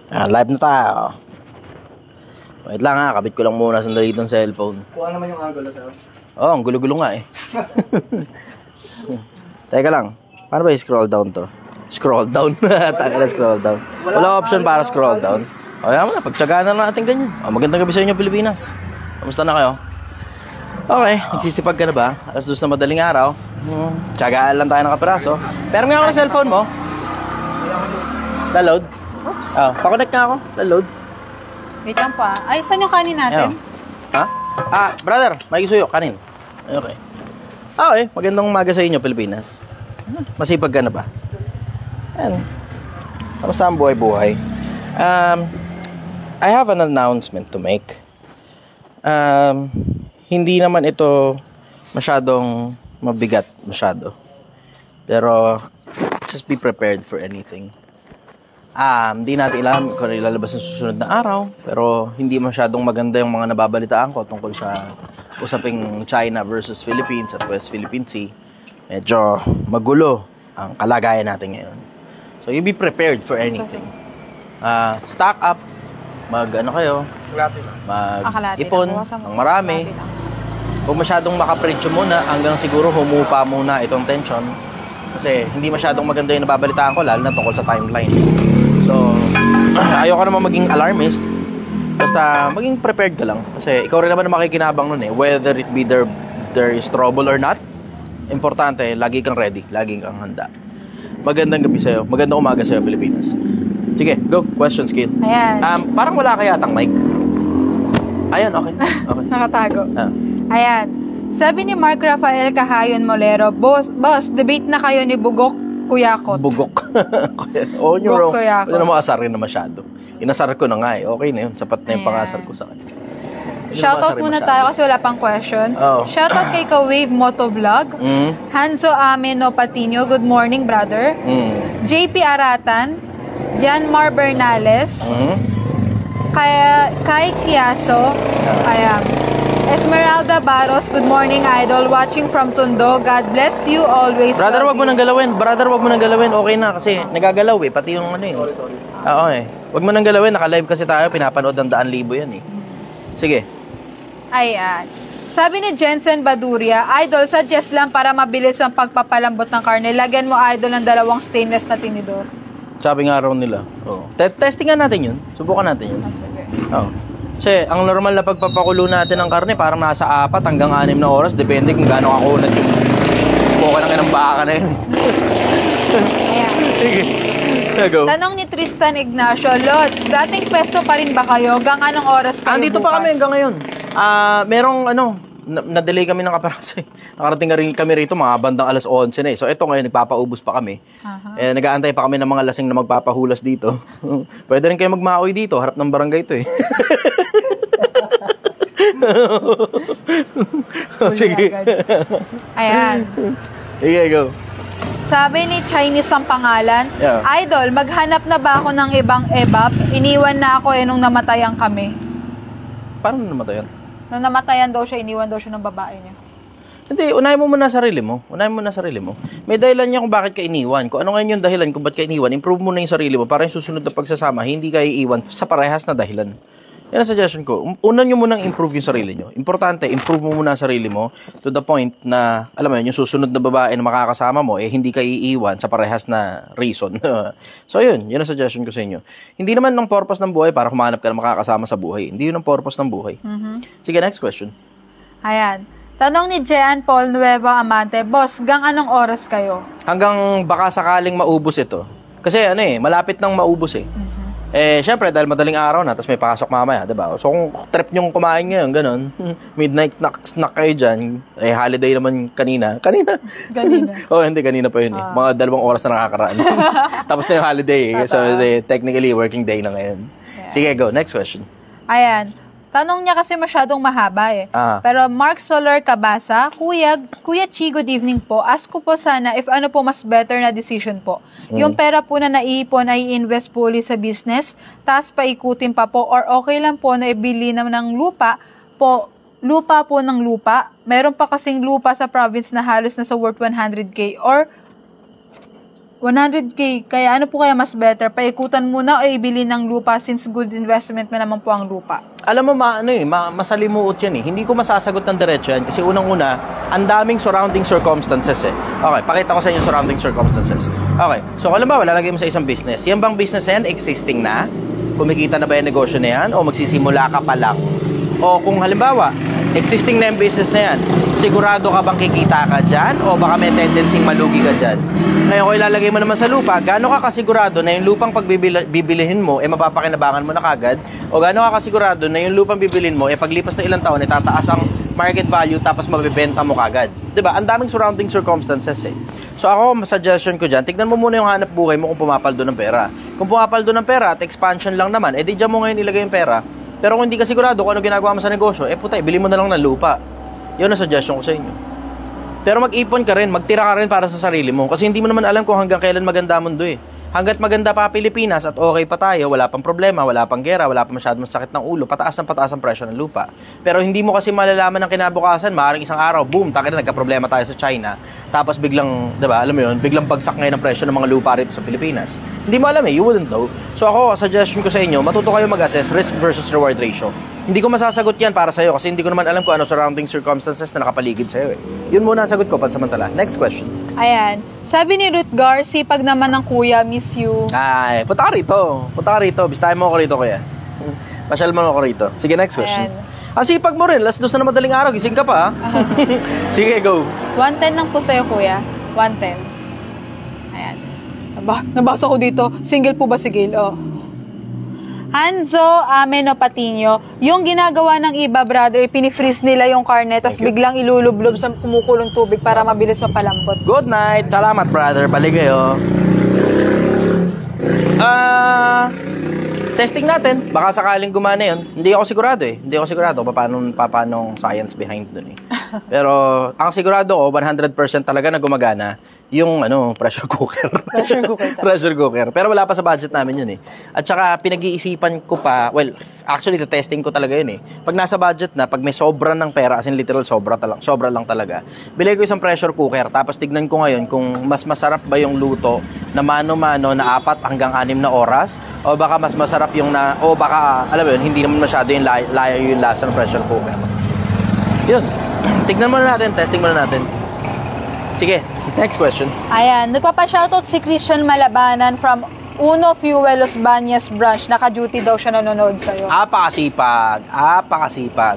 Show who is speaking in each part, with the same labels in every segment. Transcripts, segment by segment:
Speaker 1: Live na tayo. Wait lang ha, kabit ko lang muna sandali itong cellphone.
Speaker 2: Kuha naman yung angulo, sir.
Speaker 1: Oo, ang gulo-gulo nga eh. Teka lang, paano ba i-scroll down to? Scroll down. Taka na scroll down. Wala option para scroll down. O yan mo na, pagtsagaan na natin ganyan. Magandang gabi sa inyo, Pilipinas. Kamusta na kayo? Okay, nagsisipag ka na ba? Alas 2 na madaling araw. Tsagaan lang tayo ng kapiraso. Pero nga ako ng cellphone mo. Laload?
Speaker 3: Oops.
Speaker 1: Pa-connect nga ako. Laload.
Speaker 3: Wait lang po ah. Ay, saan yung kanin natin?
Speaker 1: Ha? Brother, may gusto yun. Kanin. Okay. Okay, magandang umaga sa inyo, Pilipinas. Masipag ka na ba? Ayan. Kamusta ang buhay-buhay? I have an announcement to make. Hindi naman ito masyadong mabigat masyado. Pero just be prepared for anything. Hindi natin alam kung ilalabas ng susunod na araw, pero hindi masyadong maganda yung mga nababalitaan ko tungkol sa usaping China versus Philippines at West Philippine Sea. Medyo magulo ang kalagayan natin ngayon. So you be prepared for anything. Stock up, mag-ano kayo, mag-ipon ng marami. Huwag masyadong makapritsyo muna hanggang siguro humupa muna itong tension. Kasi hindi masyadong maganda yung nababalitaan ko, lalo na tungkol sa timeline. So, ayoko naman maging alarmist. Basta maging prepared ka lang. Kasi ikaw rin naman na makikinabang nun eh. Whether it be there is trouble or not, importante, lagi kang ready. Lagi kang handa. Magandang gabi sa'yo. Magandang umaga sa'yo, Pilipinas. Sige, go. Question skill.
Speaker 3: Ayan.
Speaker 1: Parang wala kaya tang mic. Ayan, okay.
Speaker 3: Nakatago. Ayan. Sabi ni Mark Rafael Cahayon Molero, Boss, debate na kayo ni Bugok Kuyakot.
Speaker 1: Bugok. Oh, you're wrong.
Speaker 3: Kuyakot.
Speaker 1: Wala naman asarin na masyado. Inasar ko na nga eh. Okay na yun. Sapat na yung pangasar ko sa kanya.
Speaker 3: Shoutout muna tayo kasi wala pang question. Shoutout kay Ka-Wave Motovlog. Hanzo Ameno Patino, good morning brother. JP Aratan, Janmar Bernales, Kai Kiaso, ayan. Esmeralda Baros, good morning idol, watching from Tondo. God bless you always.
Speaker 1: Brother, wag mo nang galawin. Okay na kasi nagagalaw eh. Pati yung ano eh. Oo eh. Wag mo nang galawin. Naka-live kasi tayo. Pinapanood ng 100,000 yan eh. Sige.
Speaker 3: Ayan. Sabi ni Jensen Baduria, idol, suggest lang para mabilis ang pagpapalambot ng karne. Lagyan mo idol ng 2 stainless na tinidor.
Speaker 1: Sabi nga raw nila. Testingan natin yun. Subukan natin yun. Kasi ang normal na pagpapakulo natin ng karne parang nasa 4 hanggang 6 na oras. Depende kung gaano kakunat yung buka ng baka na yun.
Speaker 3: Ayan.
Speaker 1: Sige. Go.
Speaker 3: Tanong ni Tristan Ignacio, Lods, dating pesto pa rin ba kayo? Hanggang anong oras kayo
Speaker 1: Andito
Speaker 3: bukas?
Speaker 1: pa kami hanggang ngayon. Merong na-delay kami ng kaparaso eh. Nakarating kami rito mga bandang alas 11 na eh. So ito ngayon, nagpapaubos pa kami. Nag-aantay pa kami ng mga lasing na magpapahulas dito. Pwede rin kayo magmaoy dito. Harap ng barangay ito eh. Sige.
Speaker 3: Ayan.
Speaker 1: Sige, go.
Speaker 3: Sabi ni Chinese ang pangalan, idol, maghanap na ba ako ng ibang ebap? Iniwan na ako nung namatayan kami.
Speaker 1: Paano namatayan?
Speaker 3: Nung namatayan daw siya, iniwan daw siya ng babae niya.
Speaker 1: Hindi, unahin mo muna sarili mo. May dahilan niya kung bakit ka iniwan. Kung ano ngayon yung dahilan kung bakit ka iniwan, improve mo na yung sarili mo para yung susunod na pagsasama, hindi ka iiwan sa parehas na dahilan. Yan ang suggestion ko. Una nyo munang improve yung sarili nyo. Importante, improve mo muna ang sarili mo to the point na, alam mo yun, yung susunod na babae na makakasama mo, hindi ka iiwan sa parehas na reason. So yun ang suggestion ko sa inyo. Hindi naman ng purpose ng buhay para humanap ka na makakasama sa buhay. Hindi yun ang purpose ng buhay. Sige, next question.
Speaker 3: Ayan. Tanong ni Jean Paul Nueva Amante, Boss, hanggang anong oras kayo?
Speaker 1: Hanggang baka sakaling maubos ito. Kasi malapit nang maubos eh. Syempre, dahil madaling araw na, tapos may pasok mamaya, diba? So, kung trip nyong kumain ngayon, ganun, midnight snack kayo dyan, holiday naman kanina. Hindi, kanina pa yun eh. Mga 2 oras na nakakaraan. Tapos na yung holiday eh. So, technically, working day na ngayon. Sige, go. Next question.
Speaker 3: Ayan. Tanong niya kasi masyadong mahaba eh. Pero Mark Solar Cabasa, Kuya Chi, good evening po. Ask ko po sana if ano po mas better na decision po. Yung pera po na naiipon ay invest po ulit sa business, tas paikutin pa po, or okay lang po na ibili na ng lupa po ng lupa. Meron pa kasing lupa sa province na halos nasa worth 100K, or 100K. Kaya ano po kaya mas better? Paikutan muna o ibili ng lupa since good investment na naman po ang lupa?
Speaker 1: Alam mo, masalimuot yan eh. Hindi ko masasagot ng diretso yan kasi unang-una, ang daming surrounding circumstances eh. Okay, pakita ko sa inyo surrounding circumstances. Okay, so alam ba, lalagay mo sa isang business. Yan bang business na yan, existing na? Kumikita na ba yung negosyo na yan? O magsisimula ka pa lang? O kung halimbawa, existing na yung business na yan, sigurado ka bang kikita ka dyan? O baka may tendency malugi ka dyan? Ngayon, kung ilalagay mo naman sa lupa, gaano ka kasigurado na yung lupang pagbibilihin mo, mapapakinabangan mo na kagad? O gaano ka kasigurado na yung lupang bibilhin mo, paglipas na ilang taon, tataas ang market value tapos mabibenta mo kagad? Diba? Ang daming surrounding circumstances eh. So ako, suggestion ko dyan, tignan mo muna yung hanap buhay mo kung pumapaldo ng pera. Kung pumapaldo ng pera at expansion lang naman, di dyan mo ngayon ilagay yung pera. Pero kung hindi ka sigurado kung ano ginagawa mo sa negosyo, puta, bili mo na lang ng lupa. Yun ang suggestion ko sa inyo. Pero mag-ipon ka rin, magtira ka rin para sa sarili mo. Kasi hindi mo naman alam kung hanggang kailan maganda mundo eh. Hanggat maganda pa Pilipinas at okay pa tayo, wala pang problema, wala pang gera, wala pang masyadong sakit ng ulo, pataas ang presyo ng lupa. Pero hindi mo kasi malalaman ng kinabukasan, maaaring isang araw, boom, taka na, nagka-problema tayo sa China. Tapos biglang, diba, alam mo yun, biglang bagsak ngayon ang presyo ng mga lupa rito sa Pilipinas. Hindi mo alam eh, you wouldn't know. So ako, suggestion ko sa inyo, matuto kayo mag-assess risk versus reward ratio. Hindi ko masasagot yan para sa'yo kasi hindi ko naman alam kung ano surrounding circumstances na nakapaligid sa'yo eh. Yun muna ang sagot ko pansamantala. Next question.
Speaker 3: Ayan. Sabi ni Ruth Gar, sipag naman ng kuya, miss you.
Speaker 1: Ay, punta ka rito. Punta ka rito. Bistahin mo ako rito, kuya. Pasyal mo ako rito. Sige, next question. Ang sipag mo rin. Last dos na madaling araw. Gising ka pa, ha? Sige, go.
Speaker 3: 110 lang po sa'yo, kuya. 110. Ayan. Nabasa ko dito. Single po ba si Gail? Oh. Hanzo Ameno Patiño, yung ginagawa ng iba, brother, pinifreeze nila yung karne, tapos biglang ilulublob sa kumukulong tubig para mabilis mapalambot.
Speaker 1: Good night. Salamat, brother. Balik kayo. Testing natin. Baka sakaling gumana yun. Hindi ako sigurado eh. Hindi ako sigurado paano science behind dun eh. Pero, ang sigurado ko, 100% talaga na gumagana yung pressure cooker. Pressure cooker. Pero wala pa sa budget namin yun eh. At saka, pinag-iisipan ko pa, well, actually, testing ko talaga yun eh. Pag nasa budget na, pag may sobra ng pera, as in literal sobra lang talaga, bilhin ko isang pressure cooker, tapos tignan ko ngayon kung mas masarap ba yung luto na mano-mano na 4 hanggang 6 na oras, o baka mas masarap yung baka, alam mo yun, hindi naman masyado yung layo yung lasa ng pressure cooker. Yun. Tignan muna natin, testing muna natin. Sige, next question. Ayan,
Speaker 3: nagpapa-shoutout si Christian Malabanan from Uno Fuel Los Bañas branch. Naka-duty daw siya nanonood sa'yo.
Speaker 1: Apakasipag.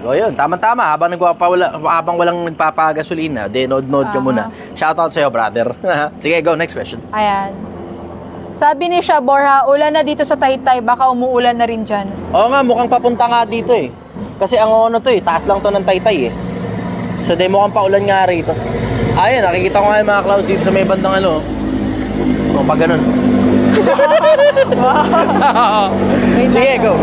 Speaker 1: O yun, tama-tama. Habang walang nagpapagasolina, nod-nod ka muna. Shoutout sa'yo, brother. Sige, go, next question.
Speaker 3: Ayan. Sabi ni siya, Borja, ulan na dito sa Taytay, baka umuulan na rin dyan.
Speaker 1: Oo nga, mukhang papunta nga dito eh. Kasi taas lang to ng Taytay eh. So, mukhang paulan nga rito. Ayan, nakikita ko nga yung mga clouds dito sa may bandang pag ganun. Sige, go.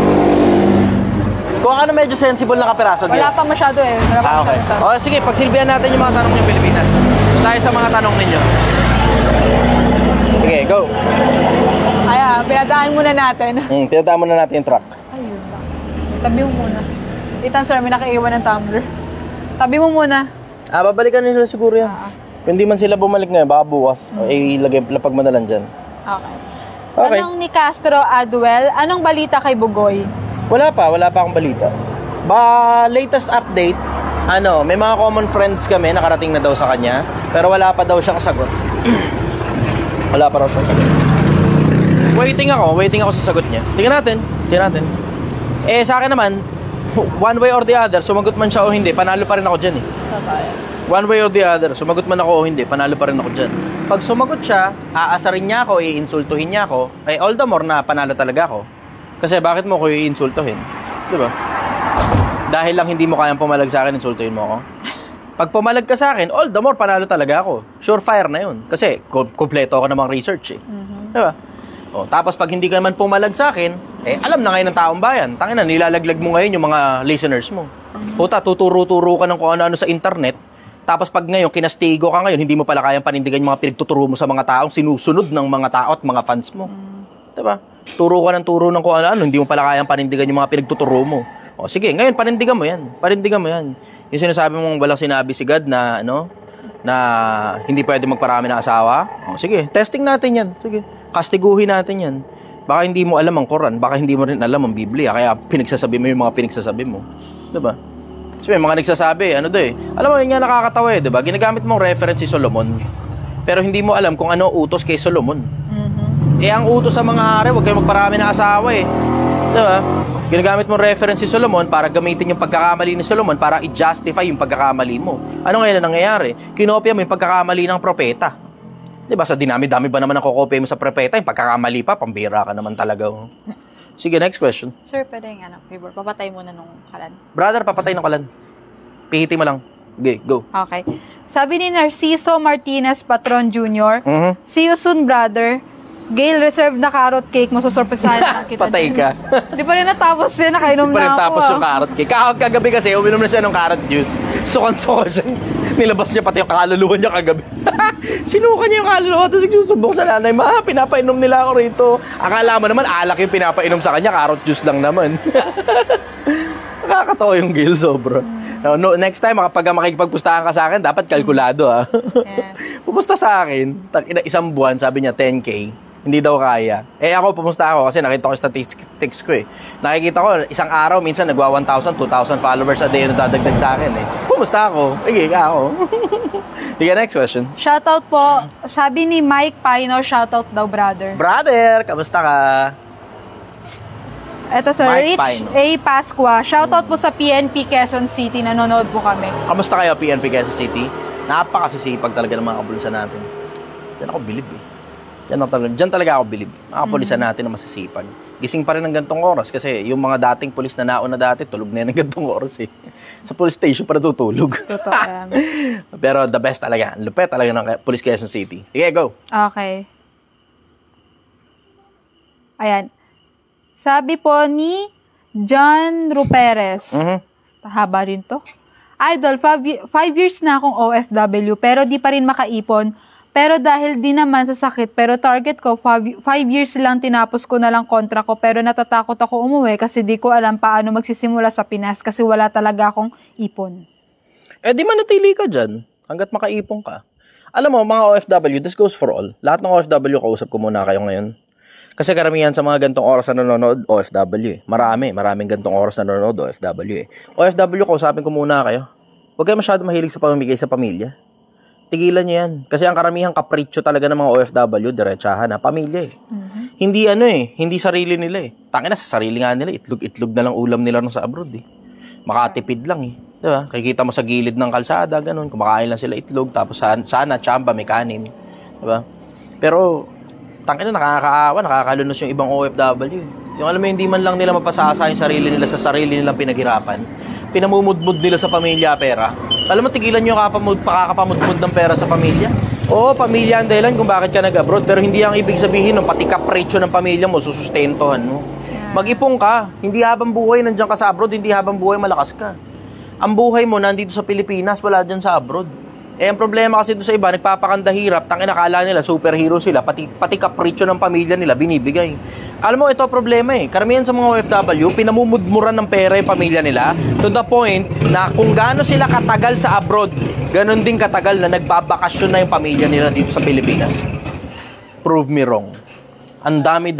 Speaker 1: Kung ano medyo sensible na kapiraso dyan.
Speaker 3: Wala pa masyado eh.
Speaker 1: Okay. O, sige, pagsilbihan natin yung mga tanong ng Pilipinas. So, tayo sa mga tanong ninyo. Sige, go.
Speaker 3: Ayan, pinadaan muna natin.
Speaker 1: Pinadaan muna natin yung truck.
Speaker 3: Ayun lang. Tabi mo muna. Ethan, sir, may nakaiwan ng tumbler. Tabi mo muna.
Speaker 1: Babalikan nila siguro yan. Kung hindi man sila bumalik ngayon, baka bukas. Lapag mo na lang dyan.
Speaker 3: Okay. Tanong ni Castro Adwell, anong balita kay Bugoy?
Speaker 1: Wala pa akong balita. Latest update, may mga common friends kami, nakarating na daw sa kanya, pero wala pa daw siyang sagot. Wala pa raw siyang sagot. Waiting ako sa sagot niya. Tingnan natin. Sa akin naman, one way or the other, sumagot man siya o hindi, panalo pa rin ako dyan eh. One way or the other, sumagot man ako o hindi, panalo pa rin ako dyan. Pag sumagot siya, aasarin niya ako, iinsultuhin niya ako, all the more na panalo talaga ako. Kasi bakit mo ko iinsultuhin? Diba? Dahil lang hindi mo kayang pumalag sa akin, insultuhin mo ako. Pag pumalag ka sa akin, all the more panalo talaga ako. Surefire na yun. Kasi kompleto ako namang research eh. Diba? Tapos pag hindi ka naman pumalag sa akin, alam na ngayon ng taong bayan. Tangina, nilalaglag mo ngayon yung mga listeners mo. Puta, tuturo-turo ka ng kung ano-ano sa internet. Tapos pag ngayon, kinastigo ka ngayon, hindi mo pala kayang panindigan yung mga pinagtuturo mo sa mga taong sinusunod ng mga tao at mga fans mo. Diba? Turo ka ng turo ng kung ano-ano, hindi mo pala kayang panindigan yung mga pinagtuturo mo. Sige, ngayon, panindigan mo yan. Yung sinasabi mong walang sinabi si God na, na hindi pwede magparami ng asawa? O, sige, testing natin yan. Sige, kastiguhin natin yan. Baka hindi mo alam ang Quran, baka hindi mo rin alam ang Biblia, kaya pinagsasabi mo yung mga pinagsasabi mo. Diba? So, may mga nagsasabi, alam mo, yun nga nakakatawa diba? Ginagamit mong reference si Solomon, pero hindi mo alam kung ano utos kay Solomon. Ang utos sa mga hari, huwag kayo magparami ng asawa Diba? Ginagamit mong reference si Solomon para gamitin yung pagkakamali ni Solomon para i-justify yung pagkakamali mo. Ano ngayon na nangyayari? Kinopya mo yung pagkakamali ng propeta. Diba? Sa dinami-dami ba naman ang kokopya mo sa propeta? Yung pagkakamali pa, pambira ka naman talaga. Sige, next question.
Speaker 3: Sir, pwede yung favor. Papatay muna nung kalan.
Speaker 1: Brother, papatay ng kalan. Pihitin mo lang. Okay, go.
Speaker 3: Okay. Sabi ni Narciso Martinez Patron Jr., See you soon, brother. Gail, reserve na carrot cake mo, susurpresahan na kita.
Speaker 1: Patay ka.
Speaker 3: Di pa rin natapos yun, nakainom na ako.
Speaker 1: Di pa rin tapos yung carrot cake. Kagabi kasi, uminom na siya ng carrot juice. Sukan-sukan siya. Nilabas niya pati yung kaluluwa niya kagabi. Sinukan niya yung kaluluwa, tapos nagsusubok sa nanay, ma, pinapainom nila ako rito. Akala mo naman, alak yung pinapainom sa kanya, carrot juice lang naman. Nakakatawa yung Gail, sobra. No, next time, kapag makikipagpustahan ka sa akin, dapat kalkulado, Yes. Pumusta sa akin, isang buwan, sabi niya, 10K. Hindi daw kaya. Ako, pumusta ako kasi nakita ko yung statistics ko Nakikita ko, isang araw, minsan nagwa 1,000, 2,000 followers a day yung dadagdag sa akin Pumusta ako. ako. Sige, next question.
Speaker 3: Shoutout po. Sabi ni Mike Pino, shoutout daw, brother.
Speaker 1: Brother, kamusta ka?
Speaker 3: Eto, sir,
Speaker 1: Mike
Speaker 3: Rich
Speaker 1: Pino.
Speaker 3: A. Pasqua. Shoutout po sa PNP Quezon City. Nanonood po kami.
Speaker 1: Kamusta kayo, PNP Quezon City? Napakasisipag talaga ng mga kapulisan natin. Diyan ako bilib Diyan talaga ako bilib. Mga kapulisan natin na masisipag. Gising pa rin ng gantong oras kasi yung mga dating pulis na nauna dati, tulog na yan ng gantong oras Sa police station pa natutulog.
Speaker 3: Totoo yan.
Speaker 1: Pero the best talaga. Lupet talaga ng Police Quezon City. Sige, go.
Speaker 3: Okay. Ayan. Sabi po ni John Ruperez. Haba rin to. Idol, 5 years na akong OFW pero di pa rin makaipon. Pero dahil di naman sa sakit, pero target ko, 5 years lang tinapos ko na lang kontra ko, pero natatakot ako umuwi kasi di ko alam paano magsisimula sa Pinas kasi wala talaga akong ipon.
Speaker 1: Di manatili ka dyan hanggat makaipon ka. Alam mo, mga OFW, this goes for all. Lahat ng OFW, kausap ko muna kayo ngayon. Kasi karamihan sa mga gantong oras na nanonood, OFW Maraming gantong oras na nanonood, OFW OFW, kausapin ko muna kayo. Huwag kayo masyado mahilig sa pamimigay sa pamilya. Tigilan nyo yan. Kasi ang karamihang kapritsyo talaga ng mga OFW, diretsahan pamilya Hindi hindi sarili nila Tangina sa sarili nga nila, itlog na lang ulam nila nung sa abroad Makatipid lang Diba? Kikita mo sa gilid ng kalsada, ganun. Kumakain lang sila itlog, tapos sana, tsamba, may kanin. Diba? Pero, tangina, nakakaawa, nakakalunos yung ibang OFW Yung alam mo, hindi man lang nila mapasasa yung sarili nila sa sarili nilang pinaghirapan. Pinamumudmud nila sa pamilya pera. Alam mo, tigilan nyo pakakapamudmud ng pera sa pamilya. Oo, pamilya ang dahilan kung bakit ka nag-abroad, pero hindi ang ibig sabihin ng pati kapretsyo ng pamilya mo, susustentohan mo. Mag-ipong ka. Hindi habang buhay nandiyan ka sa abroad, hindi habang buhay malakas ka. Ang buhay mo nandito sa Pilipinas, wala dyan sa abroad. Ang problema kasi doon sa iba, nagpapakanda hirap, tangina, akala nila superhero sila, pati kapritsyo ng pamilya nila binibigay. Alam mo, ito problema Karamihan sa mga OFW, pinamumudmuran ng pera yung pamilya nila to the point na kung gaano sila katagal sa abroad, ganon din katagal na nagbabakasyon na yung pamilya nila dito sa Pilipinas. Prove me wrong. Ang dami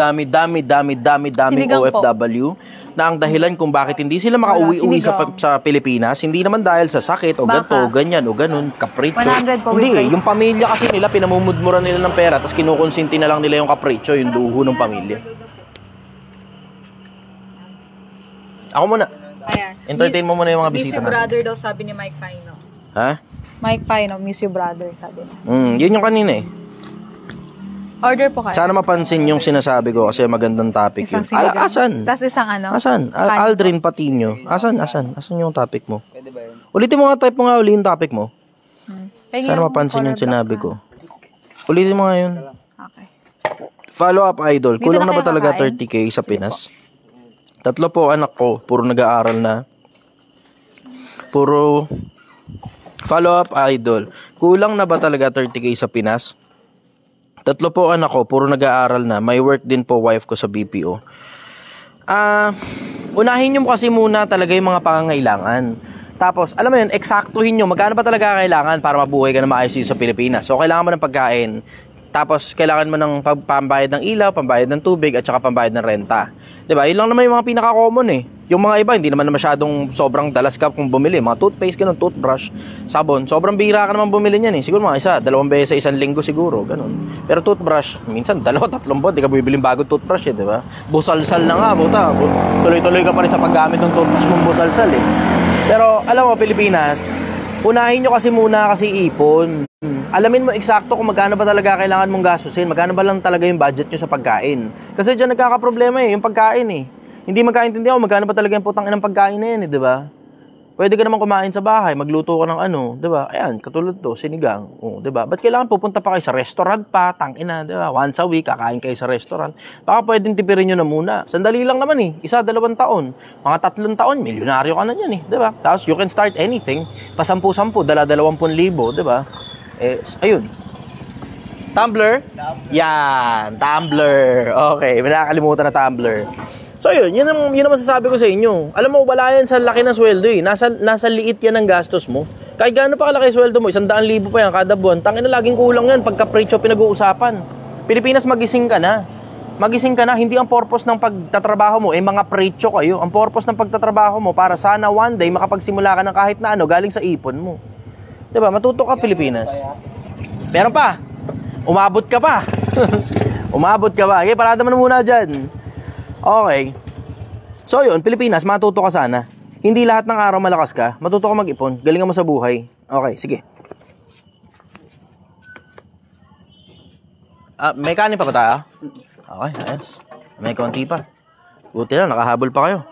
Speaker 1: OFW na ang dahilan kung bakit hindi sila makauwi-uwi sa Pilipinas, hindi naman dahil sa sakit o ganito, o ganyan, o ganun, kapritsyo. Hindi yung pamilya kasi nila, pinamumudmuran nila ng pera, tapos kinukonsinti na lang nila yung kapritsyo, yung duho ng pamilya. Ako muna.
Speaker 3: Ayan.
Speaker 1: Entertain mo muna yung mga bisita
Speaker 3: natin. Miss you, brother daw, sabi ni Mike Pino.
Speaker 1: Ha?
Speaker 3: Mike Pino, miss you, brother, sabi niya.
Speaker 1: Yun yung kanina
Speaker 3: Order po kayo.
Speaker 1: Sana mapansin yung sinasabi ko kasi magandang topic yun. Asan?
Speaker 3: Tapos isang
Speaker 1: Asan? Aldrin Patino. Asan yung topic mo? Ulitin mo nga, type mo nga uli yung topic mo. Sana mapansin yung sinabi ko. Ulitin mo nga yun.
Speaker 3: Okay.
Speaker 1: Follow up, idol. Kulang na ba talaga 30K sa Pinas? 3 po anak ko. Puro nag-aaral na. Puro follow up, idol. Kulang na ba talaga 30K sa Pinas? 3 po anak ko, puro nag-aaral na. May work din po wife ko sa BPO. Unahin nyo kasi muna talaga yung mga pangangailangan. Tapos, alam mo yun, eksaktuhin nyo, magkano ba talaga kailangan para mabuhay ka na maayos dito sa Pilipinas. So, kailangan mo ng pagkain. Tapos, kailangan mo ng pambayad ng ilaw, pambayad ng tubig, at saka pambayad ng renta. Diba? Yun lang naman yung mga pinaka-common eh. Yung mga iba, hindi naman masyadong sobrang dalaskap kung bumili. Mga toothpaste, ganun, toothbrush, sabon. Sobrang bihira ka naman bumili niyan eh. Siguro mga isa, 2 beses sa isang linggo siguro, ganun. Pero toothbrush, minsan 2-3 buwan, di ka bibiling bagong toothbrush eh, diba? Busalsal na nga, buta. Tuloy-tuloy ka pa rin sa paggamit ng toothbrush mong busalsal eh. Pero, alam mo, Pilipinas, unahin nyo kasi muna kasi ipon. Alamin mo eksakto kung magkano ba talaga kailangan mong gastusin, magkano ba lang talaga yung budget nyo sa pagkain. Kasi dyan nagkakaproblema eh, yung pagkain eh. Hindi magkaintindihan kung magkano ba talaga yung putang inang pagkain na yan eh, di ba? Pwede ka naman kumain sa bahay, magluto ka ng ano, di ba? Ayan, katulad to, sinigang, di ba? Ba't kailangan pupunta pa kayo sa restaurant pa, tangina, di ba? Once a week, kakain kayo sa restaurant. Baka pwedeng tipirin nyo na muna. Sandali lang naman eh, 1-2 taon. Mga 3 taon, milyonaryo ka na yan eh, di ba? Tapos you can start anything, pa 10-10, dala 20,000, di ba? Eh, ayun. Tumblr? Yan, Tumblr. Okay, may nakakalimutan na Tumblr. So yun ang masasabi ko sa inyo. Alam mo, wala yan sa laki ng sweldo eh. Nasa liit yan ang gastos mo. Kahit gaano pa kalaki sweldo mo, 100,000 pa yan kada buwan. Tangina, laging kulang yan pagka precho pinag-uusapan. Pilipinas, magising ka na. Magising ka na, hindi ang purpose ng pagtatrabaho mo, mga precho kayo. Ang purpose ng pagtatrabaho mo, para sana one day makapagsimula ka ng kahit na ano, galing sa ipon mo. Diba? Matuto ka, Pilipinas. Meron pa. Umabot ka pa. Umabot ka pa. Okay, parada mo na muna dyan. Okay. So yun, Pilipinas, matuto ka sana. Hindi lahat ng araw malakas ka. Matuto ka mag-ipon. Galingan mo sa buhay. Okay, sige. May kanin pa ba tayo? Okay, ayos. May konti pa. Buti na, nakahabol pa kayo.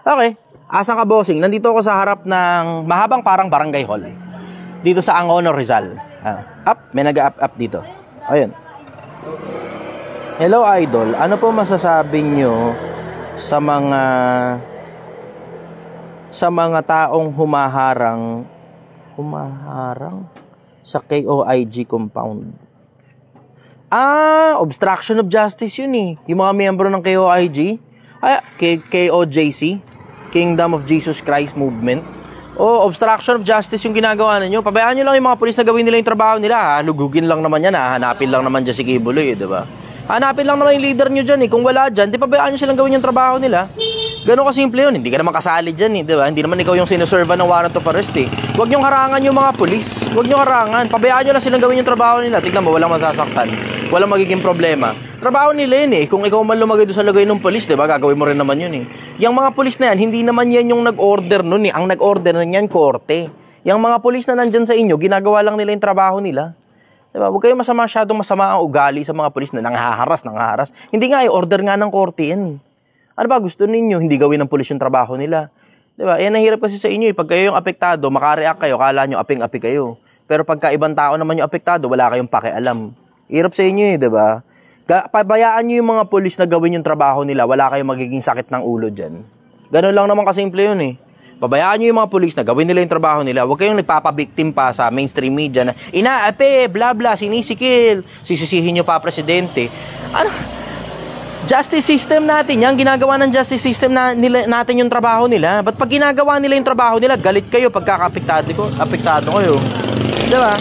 Speaker 1: Okay. Asan ka, bossing? Nandito ako sa harap ng mahabang parang barangay hall. Dito sa Angono, Rizal. Up, may nag-up dito. Ayun. Hello, idol. Ano po masasabi nyo sa mga taong humaharang sa KOIG compound? Obstruction of justice yun eh. Yung mga miyembro ng KOIG, KOJC, Kingdom of Jesus Christ Movement. Obstruction of justice yung ginagawa ninyo. Pabayaan nyo lang yung mga pulis na gawin nila yung trabaho nila. Lugugin lang naman yan. Hanapin lang naman dyan si Kibuloy, diba? Hanapin lang naman yung leader nyo dyan eh. Kung wala dyan, di pabayaan nyo silang gawin yung trabaho nila. Ganun kasimple yun. Hindi ka naman kasali dyan eh, di ba? Hindi naman ikaw yung sinuserva ng warrant of arrest eh. Huwag nyong harangan yung mga pulis. Huwag nyong harangan. Pabayaan nyo lang silang gawin yung trabaho nila. Tignan mo, walang masasaktan. Walang magiging problema. Trabaho nila yun eh. Kung ikaw man lumagay doon sa lagay ng pulis, di ba? Gagawin mo rin naman yun eh. Yung mga pulis na yan, hindi naman yan yung nag-order nun eh. Ang nag-order na yan, korte. Yung mga pulis na nandyan sa inyo, ginagawa lang nila yung trabaho nila. Diba? Huwag kayo masyadong masama ang ugali sa mga pulis na nanghaharas. Hindi nga, order nga ng korte yan. Ano ba gusto ninyo? Hindi gawin ng pulis yung trabaho nila. Diba? Yan ang hirap kasi sa inyo. Pag kayo yung apektado, makareact kayo, kala nyo aping-api kayo. Pero pagka ibang tao naman yung apektado, wala kayong pakialam. Hirap sa inyo eh, diba? Pabayaan nyo yung mga pulis na gawin yung trabaho nila, wala kayong magiging sakit ng ulo dyan. Ganun lang naman kasimple yun eh. Pabayaan nyo yung mga pulis na gawin nila yung trabaho nila. Huwag kayong nagpapabiktim pa sa mainstream media na inaape, bla bla, sinisikil, sisisihin nyo pa presidente. Ano? Justice system natin yan. Ginagawa ng justice system natin yung trabaho nila. Ba't pag ginagawa nila yung trabaho nila, galit kayo apektado kayo. Diba?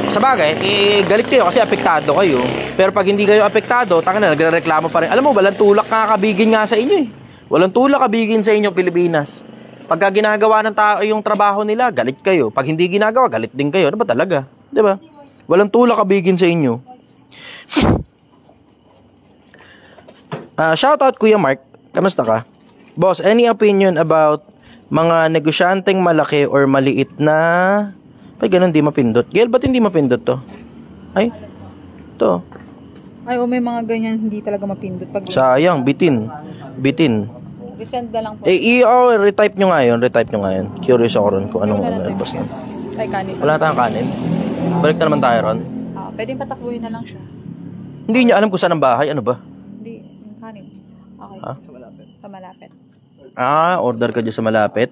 Speaker 1: Sabagay, galit kayo kasi apektado kayo. Pero pag hindi kayo apektado, tanga na, nagrereklamo pa rin. Alam mo, walang tulak kakabigin nga sa inyo eh. Walang tulak kabigin sa inyo, Pilipinas. Pagka ginagawa ng tao yung trabaho nila, galit kayo. Pag hindi ginagawa, galit din kayo. Ano ba talaga? Diba? Walang tulak kabigin sa inyo. Shoutout Kuya Mark. Kamusta ka? Boss, any opinion about mga negosyanteng malaki or maliit na... Ay, ganun, di mapindot. Gail, ba't hindi mapindot to? Ay, to.
Speaker 3: Ay, may mga ganyan hindi talaga mapindot.
Speaker 1: Sayang, bitin.
Speaker 3: Resend na lang po.
Speaker 1: Retype nyo nga yun. Curious ako ron kung anong albas na.
Speaker 3: Ay, kanin.
Speaker 1: Wala tayong kanin. Balik na naman tayo ron.
Speaker 3: Pwedeng patakbuhin na lang siya.
Speaker 1: Hindi niya alam kung saan ang bahay. Ano ba?
Speaker 3: Hindi, yung kanin. Okay. Sa malapit.
Speaker 1: Order ka dyan sa malapit.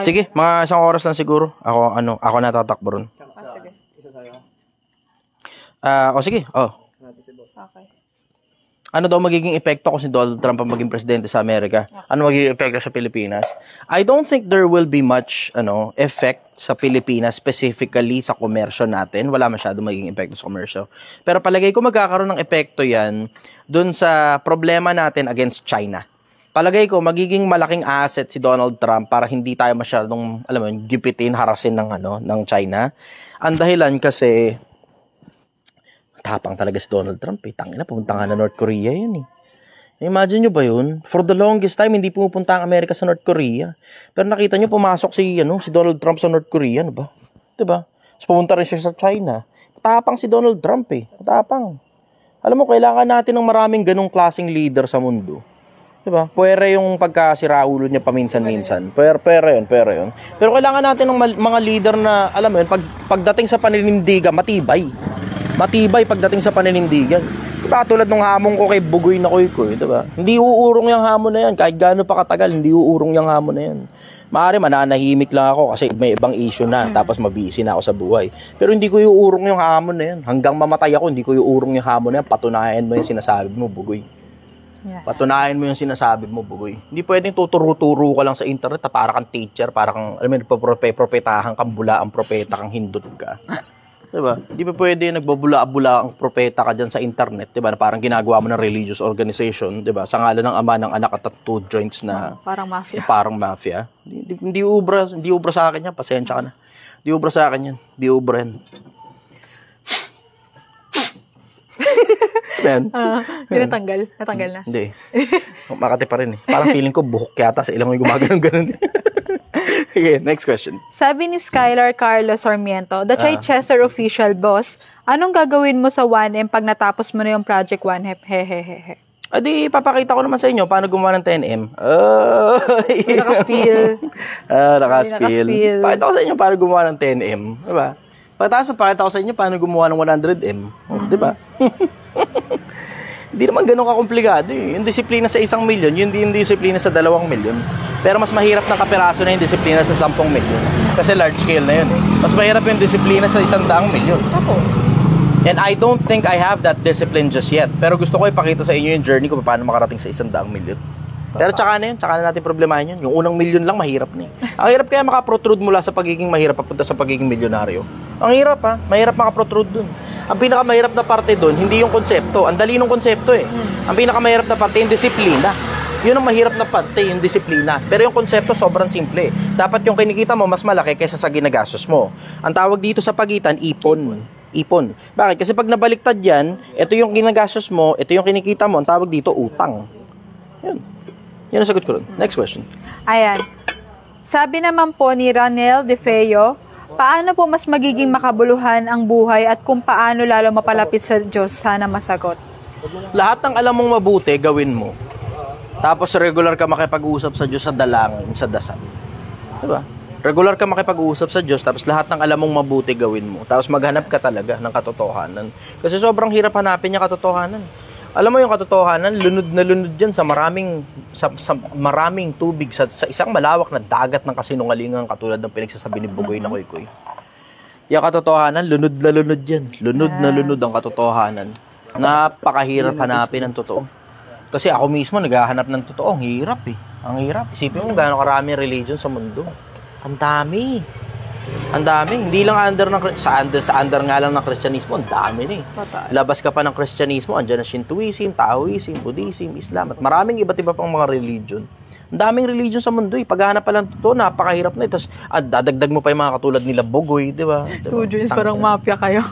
Speaker 1: Sige, mga 1 oras lang siguro. Ako natatakbo ron.
Speaker 3: Sige.
Speaker 1: Sige.
Speaker 3: Okay.
Speaker 1: ano daw magiging epekto kung si Donald Trump ang maging presidente sa Amerika? Ano magiging epekto sa Pilipinas? I don't think there will be much effect sa Pilipinas, specifically sa komersyo natin. Wala masyado magiging epekto sa komersyo. Pero palagay ko magkakaroon ng epekto yan dun sa problema natin against China. Palagay ko magiging malaking asset si Donald Trump para hindi tayo masyadong, alam mo, gipitin, harasin ng China. Ang dahilan kasi tapang talaga si Donald Trump eh. Tangina, pumunta nga na North Korea yan eh. Imagine nyo ba yun? For the longest time, hindi pumupunta ang Amerika sa North Korea. Pero nakita nyo, pumasok si Donald Trump sa North Korea, ano ba? Diba? So, pumunta rin siya sa China. Tapang si Donald Trump eh. Tapang. Alam mo, kailangan natin ng maraming ganong klaseng leader sa mundo. Diba? Pwere yung pagkasiraulo niya paminsan-minsan. Pwere yun. Pero kailangan natin ng mga leader na, alam mo yun, pagdating sa paninindigan, matibay pagdating sa paninindigan. Diba? Tulad nung hamon ko kay Bugoy na Koy, diba? Hindi uurong yung hamon na yan. Kahit gaano pa katagal, hindi uurong yung hamon na yan. Maaari mananahimik lang ako kasi may ibang issue na. Tapos mabisi na ako sa buhay. Pero hindi ko uurong yung hamon na yan. Hanggang mamatay ako, hindi ko uurong yung hamon na yan. Patunayan mo yung sinasabi mo, Bugoy. Yeah. Patunayan mo yung sinasabi mo, Bugoy. Hindi pwedeng tuturo-turo ka lang sa internet para kang teacher, para kang, alam mo, propetahan kang bula ang propeta kang hindot ka. Diba? Hindi pa pwede nagbabula-bula ang propeta ka dyan sa internet, diba? Na parang ginagawa mo ng religious organization, diba? Sa ngalan ng Ama, ng Anak at two joints na parang mafia. Hindi ubra sa akin yan. Pasensya ka na. Hindi ubra sa akin yan. Hindi ubra yan.
Speaker 3: Natanggal na.
Speaker 1: Hindi. Makati pa rin eh. Parang feeling ko buhok yata sa ilang may gumagano'n. Okay, next question.
Speaker 3: Sabi ni Skylar Carlos Sarmiento, the Chichester official boss, anong gagawin mo sa 1M pag natapos mo na yung Project 1M? Hehehehe.
Speaker 1: Adi, papakita ko naman sa inyo paano gumawa ng 10M.
Speaker 3: Nakaspill.
Speaker 1: Nakaspill. Pakita ko sa inyo paano gumawa ng 10M. Diba? Pakita ko sa inyo paano gumawa ng 100M. Diba? Hindi naman ganun kakomplikado eh. Yung disiplina sa 1 milyon, yung disiplina sa 2 milyon. Pero mas mahirap ng kapiraso na yung disiplina sa 10 milyon. Kasi large scale na yun eh. Mas mahirap yung disiplina sa 100 milyon.
Speaker 3: Opo.
Speaker 1: And I don't think I have that discipline just yet. Pero gusto ko ipakita sa inyo yung journey ko paano makarating sa 100 milyon. Pero tsaka na natin problemahin yun. Yung unang milyon lang, mahirap na eh. Ang hirap kaya makaprotrude mula sa pagiging mahirap papunta sa pagiging milyonaryo. Ang hirap ha. Mahirap makaprotrude dun. Ang pinakamahirap na parte dun, hindi yung konsepto. Ang dali ng konsepto eh. Ang pinakamahirap na parte, yung disiplina. Yun ang mahirap na parte, yung disiplina. Pero yung konsepto, sobrang simple. Dapat yung kinikita mo, mas malaki kaysa sa ginagastos mo. Ang tawag dito sa pagitan, ipon. Bakit? Kasi pag nabaliktad yan, ito yung ginagastos mo, ito yung kinikita mo, ang tawag dito, utang. Yan ang sagot ko rin. Next question.
Speaker 3: Ayan. Sabi naman po ni Ranel De Feo, paano po mas magiging makabuluhan ang buhay at kung paano lalo mapalapit sa Diyos? Sana masagot.
Speaker 1: Lahat ng alam mong mabuti, gawin mo. Tapos regular ka makipag-usap sa Diyos sa dalangin, sa dasal. Diba? Regular ka makipag-usap sa Diyos, tapos lahat ng alam mong mabuti, gawin mo. Tapos maghanap ka talaga ng katotohanan. Kasi sobrang hirap hanapin yung katotohanan. Alam mo yung katotohanan, lunod na lunod yan sa maraming tubig, sa isang malawak na dagat ng kasinungalingan katulad ng pinagsasabi ni Bugoy na Koy. Yung katotohanan, lunod na lunod yan. Lunod na lunod ang katotohanan. Napakahirap hanapin ang totoo. Kasi ako mismo naghahanap ng totoo. Ang hirap eh. Ang hirap. Isipin mo gaano karami religion sa mundo. Ang dami. Ang dami. Hindi lang sa under nga lang ng Kristyanismo, ang dami na eh. Labas ka pa ng Kristyanismo, andyan na Shintoism, Taoism, Buddhism, Islam, at maraming iba't iba pang mga religion. Ang daming religion sa mundo eh. Paghahanap pa lang totoo, napakahirap na eh. Tapos dadagdag mo pa yung mga katulad nila Bugoy, di ba?
Speaker 3: Two joints, parang mafia kayo.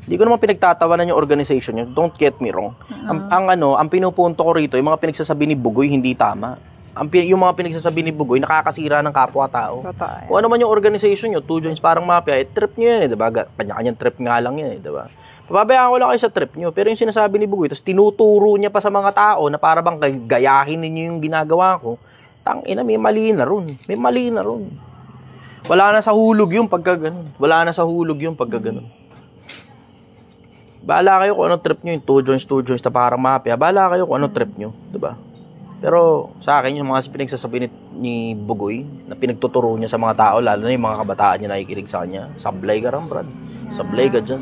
Speaker 1: Hindi ko naman pinagtatawanan yung organization nyo. Don't get me wrong. Ang pinupunto ko rito, yung mga pinagsasabi ni Bugoy, hindi tama. Yung mga pinagsasabi ni Bugoy, nakakasira ng kapwa-tao. Kung ano man yung organization nyo, Two Joints parang mafia, trip nyo yan eh, diba? Kanya-kanyang trip nga lang yan eh, diba? Papabayaan ko lang kayo sa trip nyo. Pero yung sinasabi ni Bugoy, tapos tinuturo niya pa sa mga tao na para bang gayahin ninyo yung ginagawa ko, tangina, may mali na ron. May mali na ron. Wala na sa hulog yung pagka ganun. Bahala kayo kung anong trip nyo, yung Two Joints na parang mafia. Bahala kayo kung anong trip nyo, diba? Pero sa akin, yung mga pinagsasabi ni Bugoy, na pinagtuturo niya sa mga tao, lalo na yung mga kabataan niya nakikinig sa kanya, sablay ka rin, Brad. Sablay ka dyan.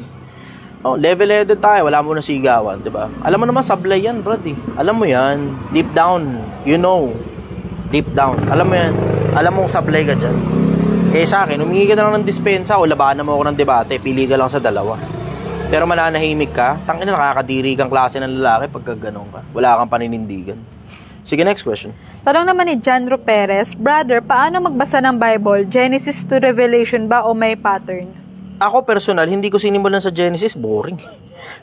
Speaker 1: Oh, level-headed tayo. Wala mo na sigawan, di ba? Alam mo naman, sablay yan, brad eh. Alam mo yan. Deep down. You know. Deep down. Alam mo yan. Alam mo sablay ka dyan. Kaya sa akin, humingi ka na lang ng dispensa o labanan mo ako ng debate. Pili ka lang sa dalawa. Pero mananahimik ka, tangin na nakakadiri kang klase ng lalaki pagka ganun ka. Wala kang paninindigan. Sige, next question.
Speaker 3: Tanong naman ni Janro Perez, Brother, paano magbasa ng Bible? Genesis to Revelation ba o may pattern?
Speaker 1: Ako personal, hindi ko sinimulan sa Genesis, boring.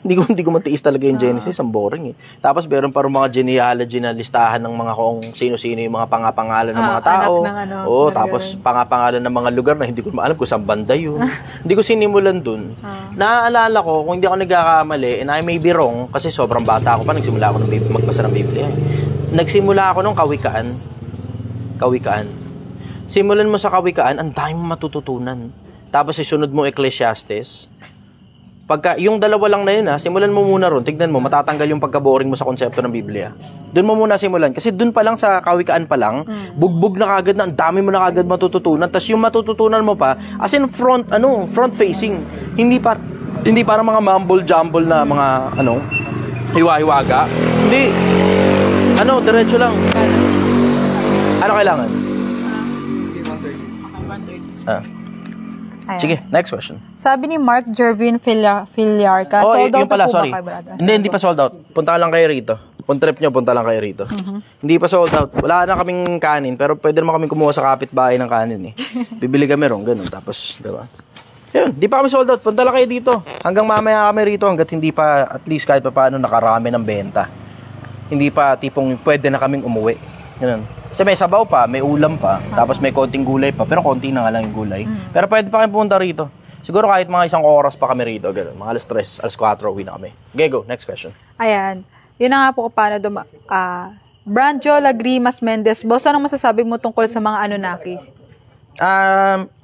Speaker 1: hindi ko matiis talaga yung Genesis, ang boring eh. Tapos meron pa rin mga genealogy na listahan ng mga kung sino-sino yung mga pangapangalan ng mga tao. Oo, tapos pangapangalan ng mga lugar na hindi ko maalam kung saan banda yun. Hindi ko sinimulan dun. Naaalala ko, kung hindi ako nagkakamali, and I may be wrong, kasi sobrang bata ako pa, nagsimula ako magbasa ng Biblia. Nagsimula ako nung Kawikaan. Simulan mo sa Kawikaan, ang dami mo matututunan. Tapos isunod mo Ecclesiastes. Pagka, yung dalawa lang na yun simulan mo muna ron. Tignan mo, matatanggal yung pagka-boring mo sa konsepto ng Biblia. Doon mo muna simulan. Kasi doon pa lang sa Kawikaan pa lang, bugbog na kagad na, ang dami mo na kagad matututunan. Tapos yung matututunan mo pa, as in front facing. Hindi para mga mumble-jumble na mga, hiwa-hiwaga. Hindi. Diretso lang. Ano kailangan? Sige, next question.
Speaker 3: Sabi ni Mark Jervin Filiarca, sold out
Speaker 1: pala,
Speaker 3: po
Speaker 1: sorry.
Speaker 3: ba kayo, brother?
Speaker 1: Hindi pa sold out. Punta lang kayo rito. Kung trip nyo, punta lang kayo rito. Hindi pa sold out. Wala na kaming kanin, pero pwede naman kaming kumuha sa kapitbahay ng kanin eh. Bibili kami ron, ganun. Tapos, diba? Yun, di pa kami sold out. Punta lang kayo dito. Hanggang mamaya kami rito, hanggat hindi pa, at least kahit pa paano, nakarami ng benta. Hindi pa tipong pwede na kaming umuwi. Ganun. Kasi may sabaw pa, may ulam pa, tapos may konting gulay pa, pero konti na nga lang yung gulay. Pero pwede pa kami pumunta rito. Siguro kahit mga 1 oras pa kami rito, gano'n. Mga alas 3, alas 4, uwi na kami. Okay, go. Next question.
Speaker 3: Ayan. Yun na nga po kung paano Branjo Lagrimas Mendez, boss, anong masasabi mo tungkol sa mga Anunnaki?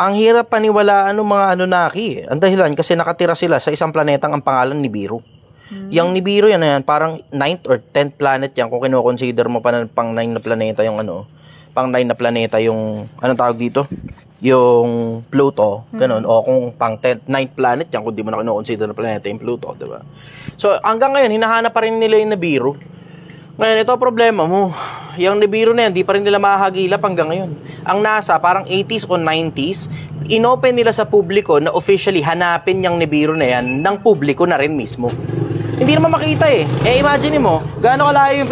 Speaker 1: Ang hirap paniwalaan ng mga Anunnaki. Ang dahilan kasi nakatira sila sa isang planetang ang pangalan Nibiru. Yung Nibiru yan, parang 9th or 10th planet yan kung kino-consider mo pa na pang 9 na planeta yung pang 9 na planeta yung anong tawag dito? Yung Pluto, ganun. O kung pang 9th planet yan kung di mo na kino-consider na planeta yung Pluto, di ba? So hanggang ngayon hinahanap pa rin nila yung Nibiru. Ngayon ito problema mo. Yung Nibiru na yan, di pa rin nila mahagilap hanggang ngayon. Ang NASA, parang 80s o 90s, inopen nila sa publiko na officially hanapin yung Nibiru na yan ng publiko na rin mismo. Hindi naman makita eh. Imagine mo, gaano kalayo yung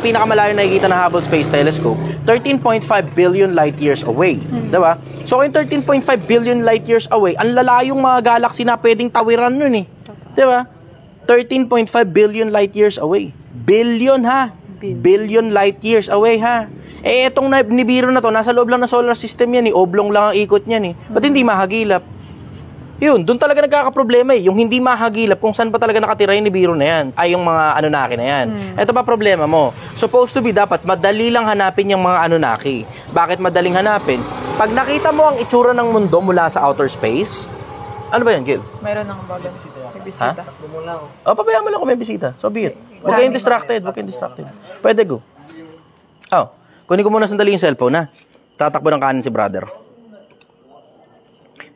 Speaker 1: pinakamalayo nakikita ng Hubble Space Telescope? 13.5 billion light years away. Diba? So, yung 13.5 billion light years away, ang lalayong mga galaxy na pwedeng tawiran nun eh. Diba? 13.5 billion light years away. Billion ha? Billion light years away ha? Etong Nibiru na to, nasa loob lang ng solar system yan eh. Oblong lang ang ikot niyan eh. Ba't hindi mahagilap? Yun, doon talaga nagkakaproblema eh. Yung hindi mahagilap kung saan pa talaga nakatira yung Nibiru na yan. Ay, yung mga Anunnaki na yan. Ito pa problema mo. Supposed to be dapat madali lang hanapin yung mga Anunnaki. Bakit madaling hanapin? Pag nakita mo ang itsura ng mundo mula sa outer space, ano ba yan, Gil?
Speaker 3: Mayroon ng bagang bisita.
Speaker 1: Ha? Pabayaan mo lang kung may bisita. So be it. Huwag kayong distracted. Pwede go. Kunin ko muna sandali yung cellphone ha. Tatakbo ng kanin si brother.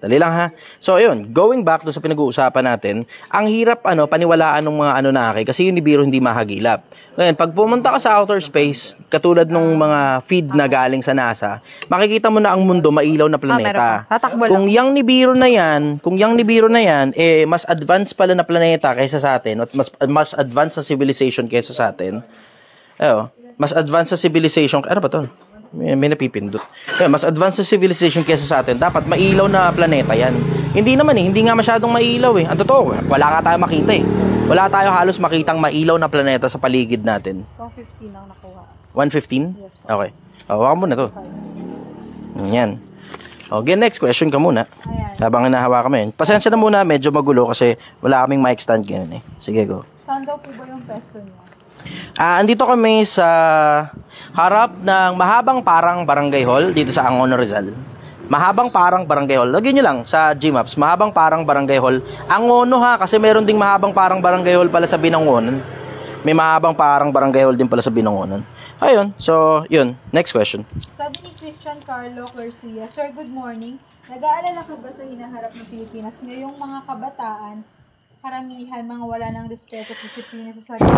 Speaker 1: Dali lang ha. So ayun, going back do sa pinag-uusapan natin, ang hirap paniwalaan ng mga Anunnaki kasi yung Nibiru hindi mahagilap. Ngayon, pag pumunta ka sa outer space, katulad nung mga feed na galing sa NASA, makikita mo na ang mundo mailaw na planeta. Kung yung Nibiru na yan, mas advanced pala na planeta kaysa sa atin, at mas advanced sa civilization kaysa sa atin. Mas advanced sa civilization, ano ba 'to? May napipindot. Mas advanced civilization kaysa sa atin, dapat mailaw na planeta yan. Hindi naman hindi nga masyadong mailaw eh. Ang totoo, wala ka tayo makita eh. Wala tayo halos makitang mailaw na planeta sa paligid natin.
Speaker 3: 115 ang nakuha.
Speaker 1: 115?
Speaker 3: Yes.
Speaker 1: Okay. Hawakan mo na to. Yan. Okay, next question ka muna. Habang hinahawakan mo yun. Pasensya na muna, medyo magulo kasi wala kaming mic stand ganyan eh. Sige, go.
Speaker 3: Saan daw po ba yung pesto niyo?
Speaker 1: Andito kami sa harap ng mahabang parang barangay hall dito sa Angono, Rizal. Mahabang parang barangay hall. Lagyan nyo lang sa Gmaps, mahabang parang barangay hall. Angono ha, kasi meron ding mahabang parang barangay hall pala sa Binangonan. May mahabang parang barangay hall din pala sa Binangonan. Ayun, so yun, next question.
Speaker 3: Sabi ni Christian Carlo Garcia, Sir, good morning. Nag-aalala ka ba sa hinaharap ng Pilipinas ngayong mga kabataan karamihan, mga wala ng respeto, disiplina sa sarili,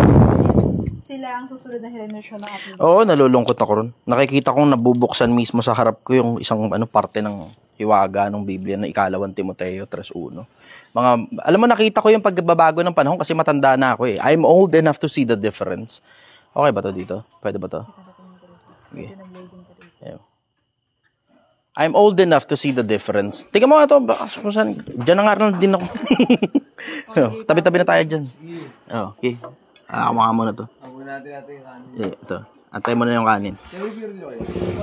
Speaker 3: sila ang susunod na henerasyon ng ating.
Speaker 1: Oo, nalulungkot ako ron. Nakikita kong nabubuksan mismo sa harap ko yung isang parte ng hiwaga ng Biblia na 2 Timoteo 3:1. Alam mo, nakita ko yung pagbabago ng panahon kasi matanda na ako eh. I'm old enough to see the difference. Okay ba to dito? Pwede ba to? Okay. I'm old enough to see the difference. Tingnan mo nga ito. Diyan na nga rin din ako. Tabi-tabi na tayo dyan. Okay. Kamaha mo na to. Natin yung kanin. Ito. Antay mo na yung kanin.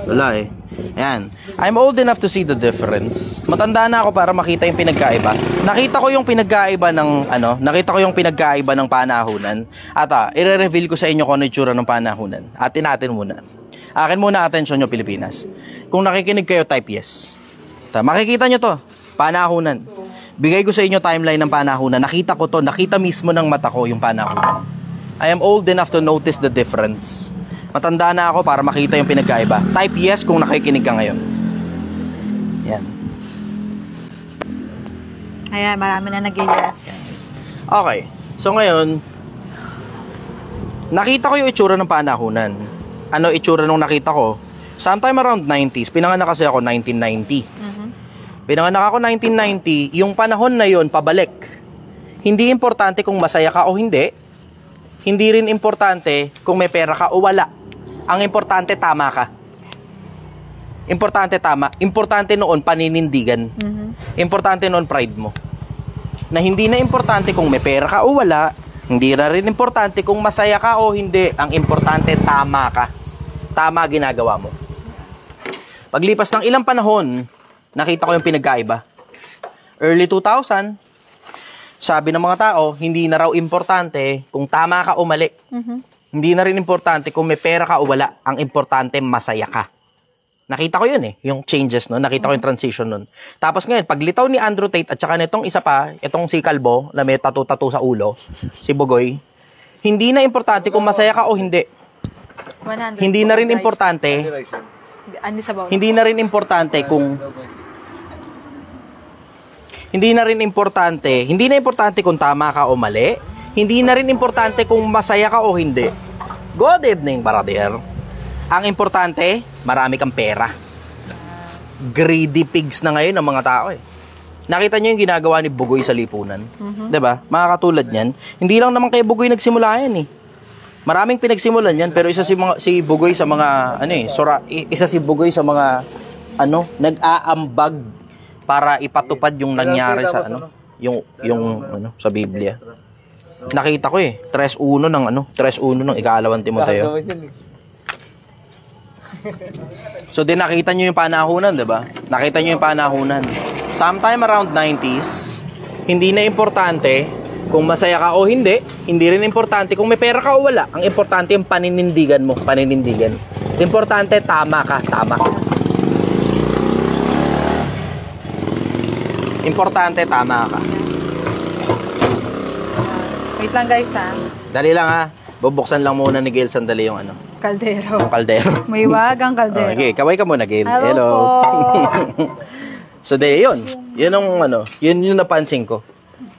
Speaker 1: Wala eh. Ayan. I'm old enough to see the difference. Matanda na ako para makita yung pinagkaiba. Nakita ko yung pinagkaiba ng panahunan. At i-reveal ko sa inyo kung ano yung tsura ng panahunan. Atin natin muna. Akin muna atensyon nyo, Pilipinas. Kung nakikinig kayo, type yes. Makikita nyo to. Panahunan. Bigay ko sa inyo timeline ng panahunan. Nakita ko to. Nakita mismo ng mata ko yung panahunan. I am old enough to notice the difference. Matanda na ako para makita yung pinagkaiba. Type yes kung nakikinig ka ngayon. Yan.
Speaker 3: Ayan, marami na nag-yes.
Speaker 1: Okay. So ngayon, nakita ko yung itsura ng panahunan. Ano itsura nung nakita ko? Sometime around 90s. Pinanganak kasi ako 1990. Pinanganak ako 1990. Yung panahon na yon pabalik. Hindi importante kung masaya ka o hindi. Hindi rin importante kung may pera ka o wala. Ang importante, tama ka. Importante, tama. Importante noon, paninindigan. Importante noon, pride mo. Na hindi na importante kung may pera ka o wala. Hindi na rin importante kung masaya ka o hindi. Ang importante, tama ka. Tama ginagawa mo. Paglipas ng ilang panahon, nakita ko yung pinagkaiba. Early 2000, sabi ng mga tao, hindi na raw importante kung tama ka o mali. Hindi na rin importante kung may pera ka o wala. Ang importante, masaya ka. Nakita ko yun eh, yung changes nun. Nakita ko yung transition nun. Tapos ngayon, paglitaw ni Andrew Tate at saka nitong isa pa, itong si Kalbo, na may tattoo sa ulo, si Bugoy, hindi na importante kung masaya ka o hindi. Hindi na rin importante kung tama ka o mali. Hindi na rin importante kung masaya ka o hindi. Good evening, brother. Ang importante, marami kang pera. Greedy pigs na ngayon ang mga tao eh. Nakita niyo yung ginagawa ni Bugoy sa lipunan. 'Di ba? Mga katulad niyan, hindi lang naman kay Bugoy nagsimula yan eh. Maraming pinagsimulan yan, pero isa si Bugoy sa mga nag-aambag para ipatupad yung nangyari sa sa Biblia. Nakita ko eh, 3:1 ng 2 Timoteo. So din nakita niyo yung panahunan, 'di ba? Nakita niyo yung panahunan. Sometime around 90s, hindi na importante kung masaya ka o hindi. Hindi rin importante kung may pera ka o wala. Ang importante yung paninindigan mo, paninindigan. Importante, tama ka, tama. Importante, tama ka.
Speaker 3: Wait lang guys ha.
Speaker 1: Dali lang ha. Bubuksan lang muna ni Gail sandali yung
Speaker 3: kaldero.
Speaker 1: Yung kaldero.
Speaker 3: May wagang kaldero.
Speaker 1: Okay, kaway ka muna Gail.
Speaker 3: Hello.
Speaker 1: So yun. Yun yung napansin ko.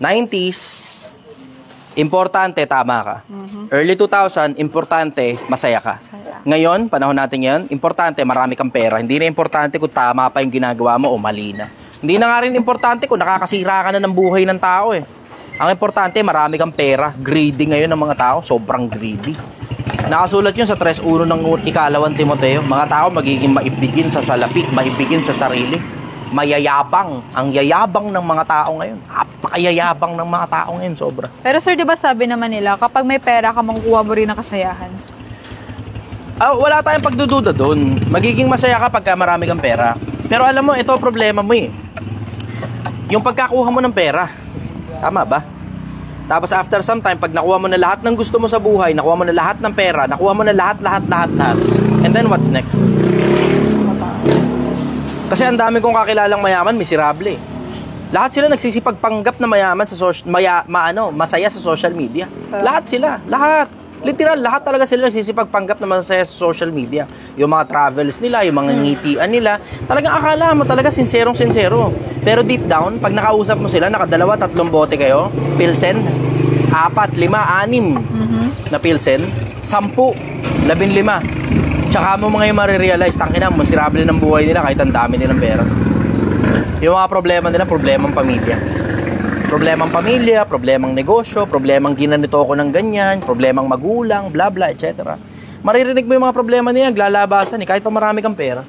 Speaker 1: 90s, importante, tama ka. Early 2000, importante, masaya ka. Ngayon, panahon natin yan, importante, marami kang pera. Hindi na importante kung tama pa yung ginagawa mo o mali na. Hindi na nga rin importante kung nakakasira ka na ng buhay ng tao eh. Ang importante, marami kang pera. Greedy ngayon ng mga tao, sobrang greedy. Nakasulat yun sa 3:1 ng 2 Timoteo. Mga tao magiging maibigin sa salapi, maibigin sa sarili. Mayayabang. Ang yayabang ng mga tao ngayon. Napakayayabang ng mga tao ngayon, sobra.
Speaker 3: Pero sir, di ba sabi naman nila, kapag may pera ka, makukuha mo rin ng kasayahan?
Speaker 1: Wala tayong pagdududa doon. Magiging masaya ka pagka marami kang pera. Pero alam mo, ito problema mo eh. Yung pagkakuha mo ng pera. Tama ba? Tapos after some time, pag nakuha mo na lahat ng gusto mo sa buhay, nakuha mo na lahat ng pera, nakuha mo na lahat. And then what's next? Kasi ang dami kong kakilalang mayaman, miserable eh. Lahat sila nagsisipagpanggap na mayaman sa masaya sa social media. Lahat sila, lahat. Literal, lahat talaga sila nagsisipagpanggap na masaya sa social media. Yung mga travels nila, yung mga ngitian nila, talagang akala mo talaga sinserong-sinsero. Pero deep down, pag nakausap mo sila, nakadalawa, 3 bote kayo, Pilsen, 4, 5, 6 na Pilsen, 10, 15. Tsaka mo mga yung marirealize, tangina, masirable ng buhay nila kahit ang dami nilang pera. Yung mga problema nila, problemang pamilya. Problemang pamilya, problemang negosyo, problemang ginanito ako ng ganyan, problemang magulang, bla bla, etc. Maririnig mo yung mga problema niya, naglalabasan kahit pa marami kang pera.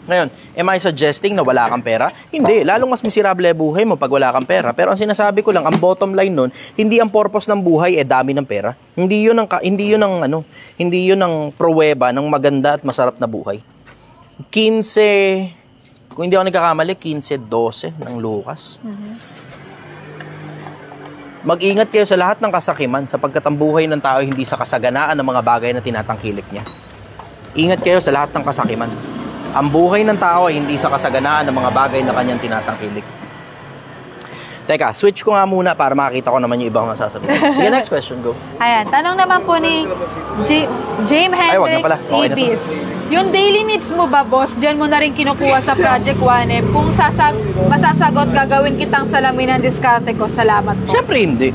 Speaker 1: Ngayon, am I suggesting na wala kang pera? Hindi, lalong mas miserable buhay mo pag wala kang pera. Pero ang sinasabi ko lang, ang bottom line nun, hindi ang purpose ng buhay dami ng pera. Hindi 'yun ang pruweba ng maganda at masarap na buhay. 15, kung hindi ako nagkakamali, 15:12 ng Lucas. Mag-ingat kayo sa lahat ng kasakiman sapagkat ang buhay ng tao hindi sa kasaganaan ng mga bagay na tinatangkilik niya. Ingat kayo sa lahat ng kasakiman. Ang buhay ng tao ay hindi sa kasaganaan ng mga bagay na kanyang tinatangkilik. Teka, switch ko nga muna para makita ko naman yung ibang masasabihin. Sige, next question, go.
Speaker 3: Ayan, tanong naman po ni James Hendricks Ibis. Yung daily needs mo ba, boss, dyan mo na rin kinukuha sa Project 1M? Kung masasagot, gagawin kitang salamin ng diskarte ko. Salamat po.
Speaker 1: Siyempre hindi.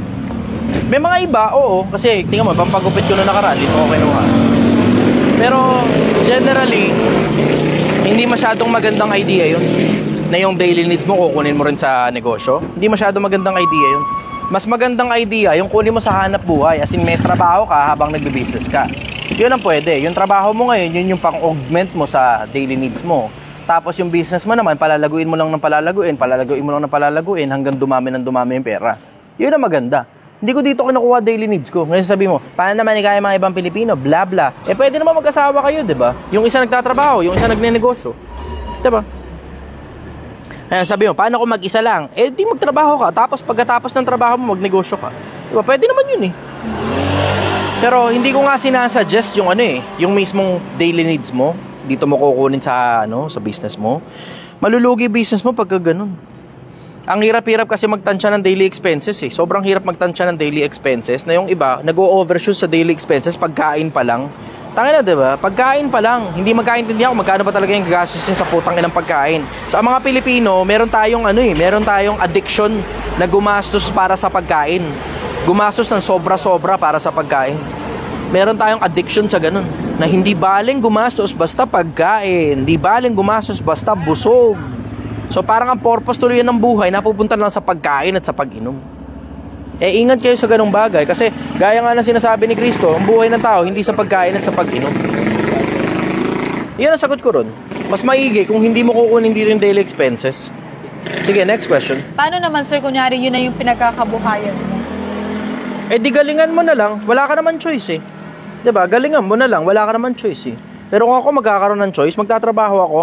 Speaker 1: May mga iba, oo. Kasi, tingnan mo, pampagupit ko na nakaraan, dito ko kinuha. Pero, generally, hindi masyadong magandang idea yun. Na yung daily needs mo, kukunin mo rin sa negosyo. Hindi masyadong magandang idea yun. Mas magandang idea, yung kunin mo sa hanap buhay. As in, may trabaho ka habang nagbe-business ka. Yun ang pwede. Yung trabaho mo ngayon, yun yung pang-augment mo sa daily needs mo. Tapos yung business mo naman, palalaguin mo lang ng palalaguin hanggang dumami yung pera. Yun ang maganda. Hindi ko dito kinukuha daily needs ko. Ngayon sabi mo, paano naman ikaya mga ibang Pilipino? Bla bla. Pwede naman mag-asawa kayo, di ba? Yung isa nagtatrabaho, yung isa nagnenegosyo. Di ba? Ayan, sabi mo, paano kung mag-isa lang? Di magtrabaho ka. Tapos pagkatapos ng trabaho mo, magnegosyo ka. Di ba? Pwede naman yun Pero hindi ko nga sinasuggest yung yung mismong daily needs mo. Dito mo kukunin sa business mo. Malulugi business mo pagka ganun. Ang hirap-hirap kasi magtansya ng daily expenses Sobrang hirap magtansya ng daily expenses na yung iba nag-o-overshoot sa daily expenses pagkain pa lang. Tangina, diba? Pagkain pa lang. Hindi magkaintindihan kung magkano ba talaga yung gagastusin sa putang inang pagkain. So, ang mga Pilipino, meron tayong meron tayong addiction na gumastos para sa pagkain. Gumastos ng sobra-sobra para sa pagkain. Meron tayong addiction sa ganun. Na hindi baling gumastos basta pagkain. Hindi baling gumastos basta busog. So, parang ang purpose tuloy ng buhay napupunta lang sa pagkain at sa pag-inom. Ingat kayo sa ganung bagay kasi gaya nga ng sinasabi ni Kristo, ang buhay ng tao hindi sa pagkain at sa pag-inom. Yan ang sagot ko ron. Mas maigi kung hindi mo kukunin dito yung daily expenses. Sige, next question.
Speaker 3: Paano naman, sir, kunyari yun na yung pinagkakabuhayan mo?
Speaker 1: Di galingan mo na lang. Wala ka naman choice Diba? Galingan mo na lang. Wala ka naman choice Pero kung ako magkakaroon ng choice, magtatrabaho ako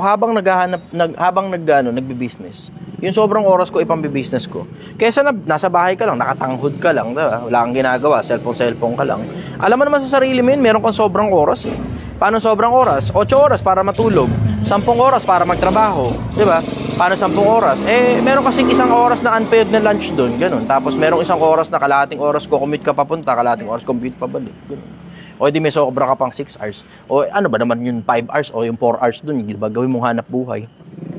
Speaker 1: habang nagbi-business. Yung sobrang oras ko ipambi-business ko. Kesa nasa bahay ka lang, nakatanghod ka lang, diba? Wala kang ginagawa, cellphone ka lang. Alam mo naman sa sarili mo yun, meron kang sobrang oras Paano sobrang oras? 8 oras para matulog, 10 oras para magtrabaho, diba? Paano 10 oras? Meron kasing 1 oras na unpaid na lunch doon, ganun. Tapos merong 1 oras na kalahating oras ko commute ka papunta, kalahating oras commute pabalik, ganun. O di may sobra ka pang 6 hours. O ano ba naman yung 5 hours o yung 4 hours doon, diba? Gawin mong hanap buhay.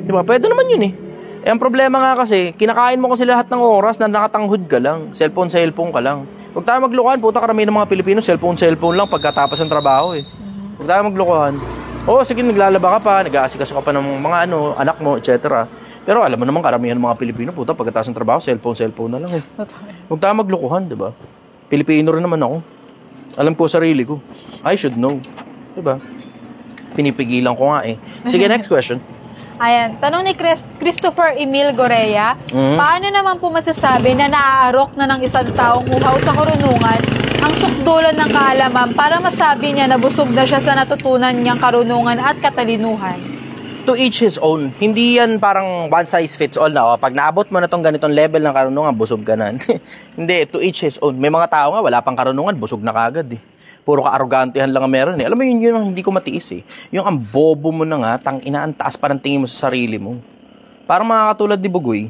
Speaker 1: Diba? Pwede naman yun ang problema nga kasi, kinakain mo kasi lahat ng oras na nakatanghod ka lang. Cellphone ka lang. Huwag tayo maglukuhan, puta karamihan ng mga Pilipino, cellphone lang pagkatapos ng trabaho Huwag tayo maglukuhan. Sige, naglalaba ka pa, nag-aasikaso ka pa ng mga anak mo, etc. Pero alam mo naman, karamihan ng mga Pilipino, puta, pagkatapos ng trabaho, cellphone na lang Huwag tayo maglukuhan, diba? Pilipino rin naman ako. Alam ko sarili ko. I should know. Diba? Pinipigilan ko nga Sige, next question.
Speaker 3: Ayan, tanong ni Christopher Emil Gorea, paano naman po masasabi na naaarok na ng isang taong uhaw sa karunungan ang sukdulan ng kaalaman para masabi niya na busog na siya sa natutunan niyang karunungan at katalinuhan?
Speaker 1: To each his own. Hindi yan parang one size fits all na, pag naabot mo na tong ganitong level ng karunungan, busog ka na. Hindi, to each his own. May mga tao nga, wala pang karunungan, busog na kagad Puro ka-arrogantehan lang ang meron Alam mo yun ang hindi ko matiis Yung ang bobo mo na nga, ang taas pa ng tingin mo sa sarili mo. Parang mga katulad ni Bugoy.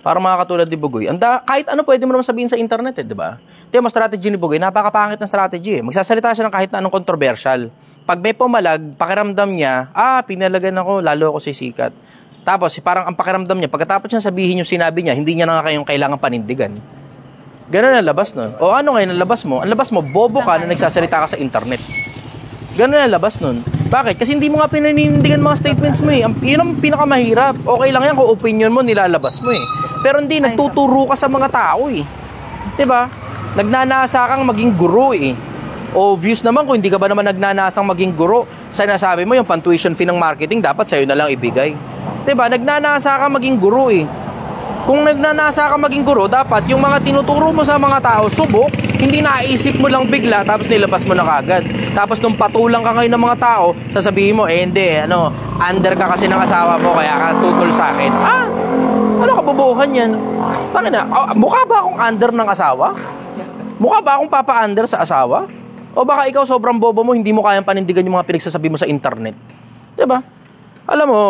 Speaker 1: Para mga katulad ni Bugoy. Kahit ano pwede mo naman sabihin sa internet, di ba? Tingnan mo, strategy ni Bugoy, napakapangit ng strategy. Magsasalita siya ng kahit na anong controversial. Pag may pumalag, pakiramdam niya, pinalagan ako, lalo ako sisikat. Tapos, parang ang pakiramdam niya, pagkatapos niya sabihin yung sinabi niya, hindi niya na kayong kailangan panindigan. Ganun ang labas nun. O ano ngayon ang labas mo? Ang labas mo, bobo ka na nagsasalita ka sa internet. Ganun ang labas nun. Bakit? Kasi hindi mo nga pinanindigan mga statements mo eh. Yun ang pinakamahirap. Okay lang yan kung opinion mo, nilalabas mo eh. Pero hindi, nagtuturo ka sa mga tao eh. Diba? Nagnanasa kang maging guro eh. Obvious naman kung hindi ka ba naman nagnanasang maging guro. Sinasabi mo yung pan-tuition fee ng marketing, dapat sa'yo na lang ibigay. Diba? Nagnanasa kang maging guro eh. Kung nagnanasa ka maging guro, dapat yung mga tinuturo mo sa mga tao, subok, hindi naisip mo lang bigla, tapos nilabas mo na kagad. Tapos nung patulang ka ngayon ng mga tao, sasabihin mo, hindi, under ka kasi ng asawa mo, kaya ka tutol sa akin. Ano kabubuhan yan? Tangina, mukha ba akong under ng asawa? Mukha ba akong papa-under sa asawa? O baka ikaw sobrang bobo mo, hindi mo kayang panindigan yung mga pinagsasabi mo sa internet. Diba? Alam mo,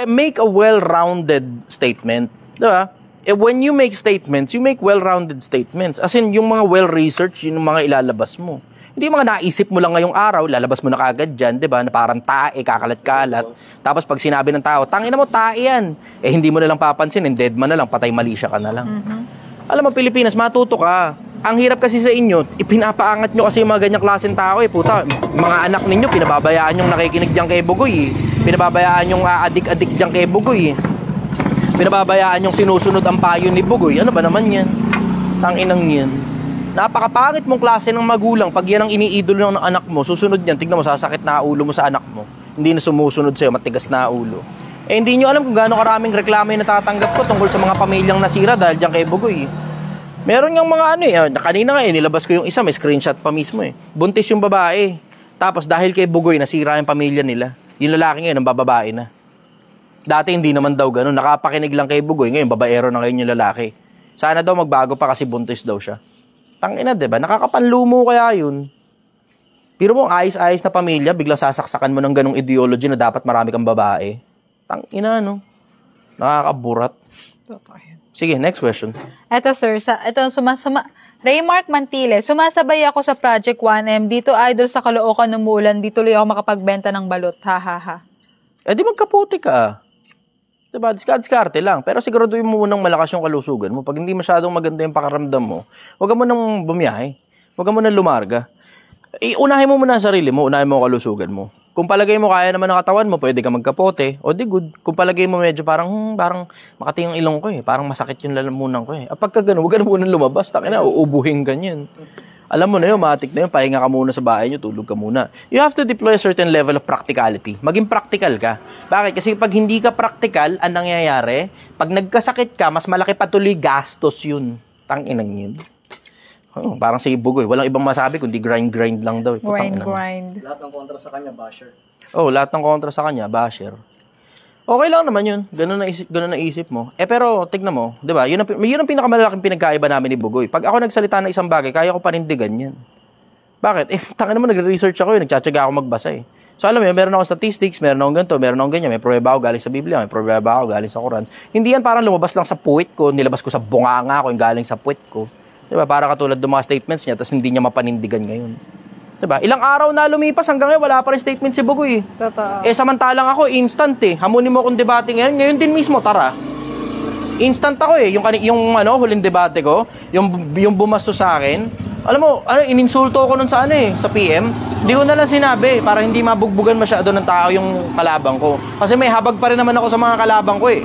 Speaker 1: make a well-rounded statement. Diba? When you make statements, you make well-rounded statements. As in, yung mga well-researched, yung mga ilalabas mo. Hindi mga naisip mo lang ngayong araw, lalabas mo na kagad dyan, di ba? Na parang tae, kakalat-kalat. Tapos pag sinabi ng tao, tangina mo, tae yan. Hindi mo na lang papansin, dead man na lang, patay mali siya ka na lang. Alam mo, Pilipinas, matuto ka. Ang hirap kasi sa inyo, ipinapaangat nyo kasi yung mga ganyang klaseng tao eh. Puta, mga anak ninyo, pinababayaan yung nakikinig dyan kay Bugoy eh. Pinababayaan yung adik-adik dyan kay Bugoy eh. Pinababayaan yung sinusunod ang payo ni Bugoy. Ano ba naman yan? Tanginang yan. Napakapangit mong klase ng magulang. Pag yan ang iniidolo ng anak mo, susunod yan, tignan mo, sasakit na ulo mo sa anak mo. Hindi na sumusunod sa'yo, matigas na ulo. Hindi nyo alam kung gaano karaming reklamo yung natatanggap ko tungkol sa mga pamilyang nasira dahil dyan kay Bugoy. Meron yung mga kanina nga nilabas ko yung isa, may screenshot pa mismo eh. Buntis yung babae. Tapos dahil kay Bugoy, nasira yung pamilya nila. Yung lalaki ngayon, ang bababae na. Dati hindi naman daw ganun. Nakapakinig lang kay Bugoy. Ngayon, babaero na ngayon yung lalaki. Sana daw magbago pa kasi buntis daw siya. Tangina, diba? Nakakapanlumo kaya yun. Pero mo, ayos-ayos na pamilya, biglang sasaksakan mo ng ganung ideology na dapat marami kang babae. Tangina, no? Nakakaburat. Sige, next question.
Speaker 3: Eto, sir. Raymark Mantile, sumasabay ako sa Project 1M. Dito, idol sa Caloocan umuulan. Di tuloy ako makapagbenta ng balot. Ha, ha, ha.
Speaker 1: Di magkaputi ka. Diba? Diskarte lang. Pero siguraduhin mo munang malakas yung kalusugan mo. Pag hindi masyadong maganda yung pakaramdam mo, huwag mo nang bumiyahe. Huwag mo nang lumarga. Unahin mo muna ang sarili mo. Unahin mo ang kalusugan mo. Kung palagay mo kaya naman ng katawan mo, pwede ka magkapote. O di good. Kung palagay mo medyo parang makati yung ilong ko eh. Parang masakit yung lalamunan ko eh. Pagka gano'n, huwag ka na munang lumabas. Takina, uubuhin ganyan. Alam mo na yun, matik na yun, pahinga ka muna sa bahay nyo, tulog ka muna. You have to deploy a certain level of practicality. Maging practical ka. Bakit? Kasi pag hindi ka practical, ang nangyayari, pag nagkasakit ka, mas malaki patuloy gastos yun. Tanginang yun. Parang si Bugoy, walang ibang masabi kundi grind lang daw.
Speaker 3: Grind.
Speaker 2: Lahat ng kontra sa kanya, basher.
Speaker 1: Lahat ng kontra sa kanya, basher. Okay lang naman yun. Ganun na isip mo. Pero, tignan mo, di ba? Yun ang pinakamalaking pinagkaiba namin ni Bugoy. Pag ako nagsalita ng isang bagay, kaya ko panindigan yan. Bakit? Tangin naman, nagre-research ako nagtsatsaga ako magbasa eh. So, alam mo yun, meron akong statistics, meron akong ganito, meron akong ganyan, may pruweba ako galing sa Biblia, may pruweba ako galing sa Quran. Hindi yan parang lumabas lang sa puwit ko, nilabas ko sa bunganga ko, yung galing sa puwit ko. Di ba? Para katulad ng mga statements niya, tapos hindi niya mapanindigan ngayon. Diba? Ilang araw na lumipas hanggang ngayon, wala pa rin statement si Bugoy.
Speaker 3: Totoo.
Speaker 1: Samantalang ako, instant eh. Hamunin mo akong debate ngayon. Ngayon din mismo, tara. Instant ako eh. Yung huling debate ko, yung bumasto sa akin. Alam mo, ininsulto ko nun sa sa PM. Hindi ko na lang sinabi para hindi mabugbugan masyado ng tao yung kalabang ko. Kasi may habag pa rin naman ako sa mga kalabang ko eh.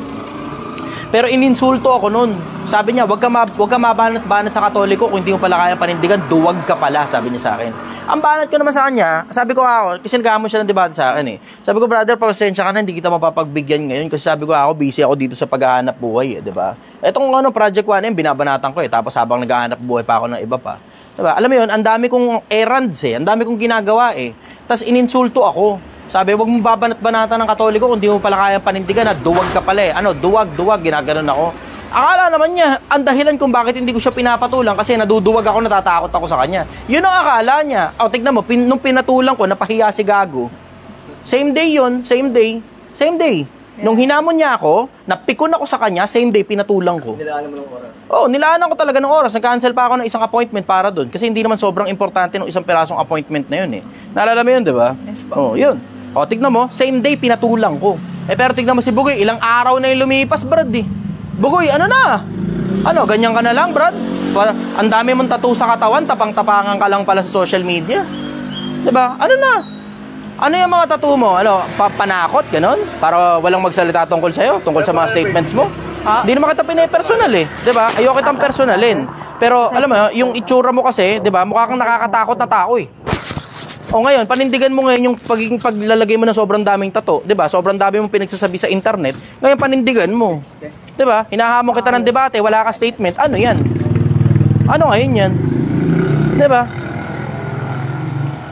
Speaker 1: Pero ininsulto ako nun. Sabi niya, wag ka mabanat-banat sa Katoliko kung hindi mo pala kaya panindigan, duwag ka pala, sabi niya sa akin. Ang banat ko naman sa kanya, sabi ko kasi nagkamon siya ng debate sa akin eh. Sabi ko, brother, pasensya ka na, hindi kita mapapagbigyan ngayon kasi sabi ko busy ako dito sa paghahanap buhay eh, di ba? Etong Project 1M, binabanatan ko eh, tapos habang naghahanap buhay pa ako ng iba pa. Diba? Alam mo yun, ang dami kong errands eh, ang dami kong ginagawa eh. Tapos ininsulto ako. Sabi, wag mong babanat-banatan ng Katoliko kung di mo pala kaya panindigan na duwag ka pala eh. Duwag, ginaganon ako. Akala naman niya, ang dahilan kung bakit hindi ko siya pinapatulang kasi naduduwag ako, natatakot ako sa kanya. Yun ang akala niya. Tignan mo, nung pinatulang ko, napahiya si Gago. Same day yun, same day. Nung hinamon niya ako, napikon ako sa kanya, same day, pinatulang ko.
Speaker 2: Nilaanan mo ng oras?
Speaker 1: Oo, nilaanan ko talaga ng oras. Nag-cancel pa ako ng isang appointment para doon. Kasi hindi naman sobrang importante ng isang pirasong appointment na yun eh. Naalala mo yun, di ba?
Speaker 3: Yes po.
Speaker 1: Oo, yun. O, tignan mo, same day, pinatulang ko. Pero tignan mo si Bugoy, ilang araw na yung lumipas, Brad eh. Bugoy, ano na? Ano, ganyan ka na lang, Brad? Ang dami mong tattoo sa katawan, tapang-tapangan ka lang pala sa social media. Diba? Ano na? Ano yung mga tattoo mo? Ano, panakot, ganon? Para walang magsalita tungkol sa'yo, tungkol sa mga statements mo? Hindi naman kita pinapersonal eh. Diba? Ayoko kitang personalin. Pero, alam mo, yung itsura mo kasi, diba, mukha kang nakakatakot na tao eh. O ngayon, panindigan mo ngayon yung paglalagay mo ng sobrang daming tattoo. Diba? Sobrang dami mong pinagsasabi sa internet. Ngayon, panindigan mo. Diba? Hinahamon kita ng debate, wala ka statement. Ano yan? Ano ngayon yan? Diba?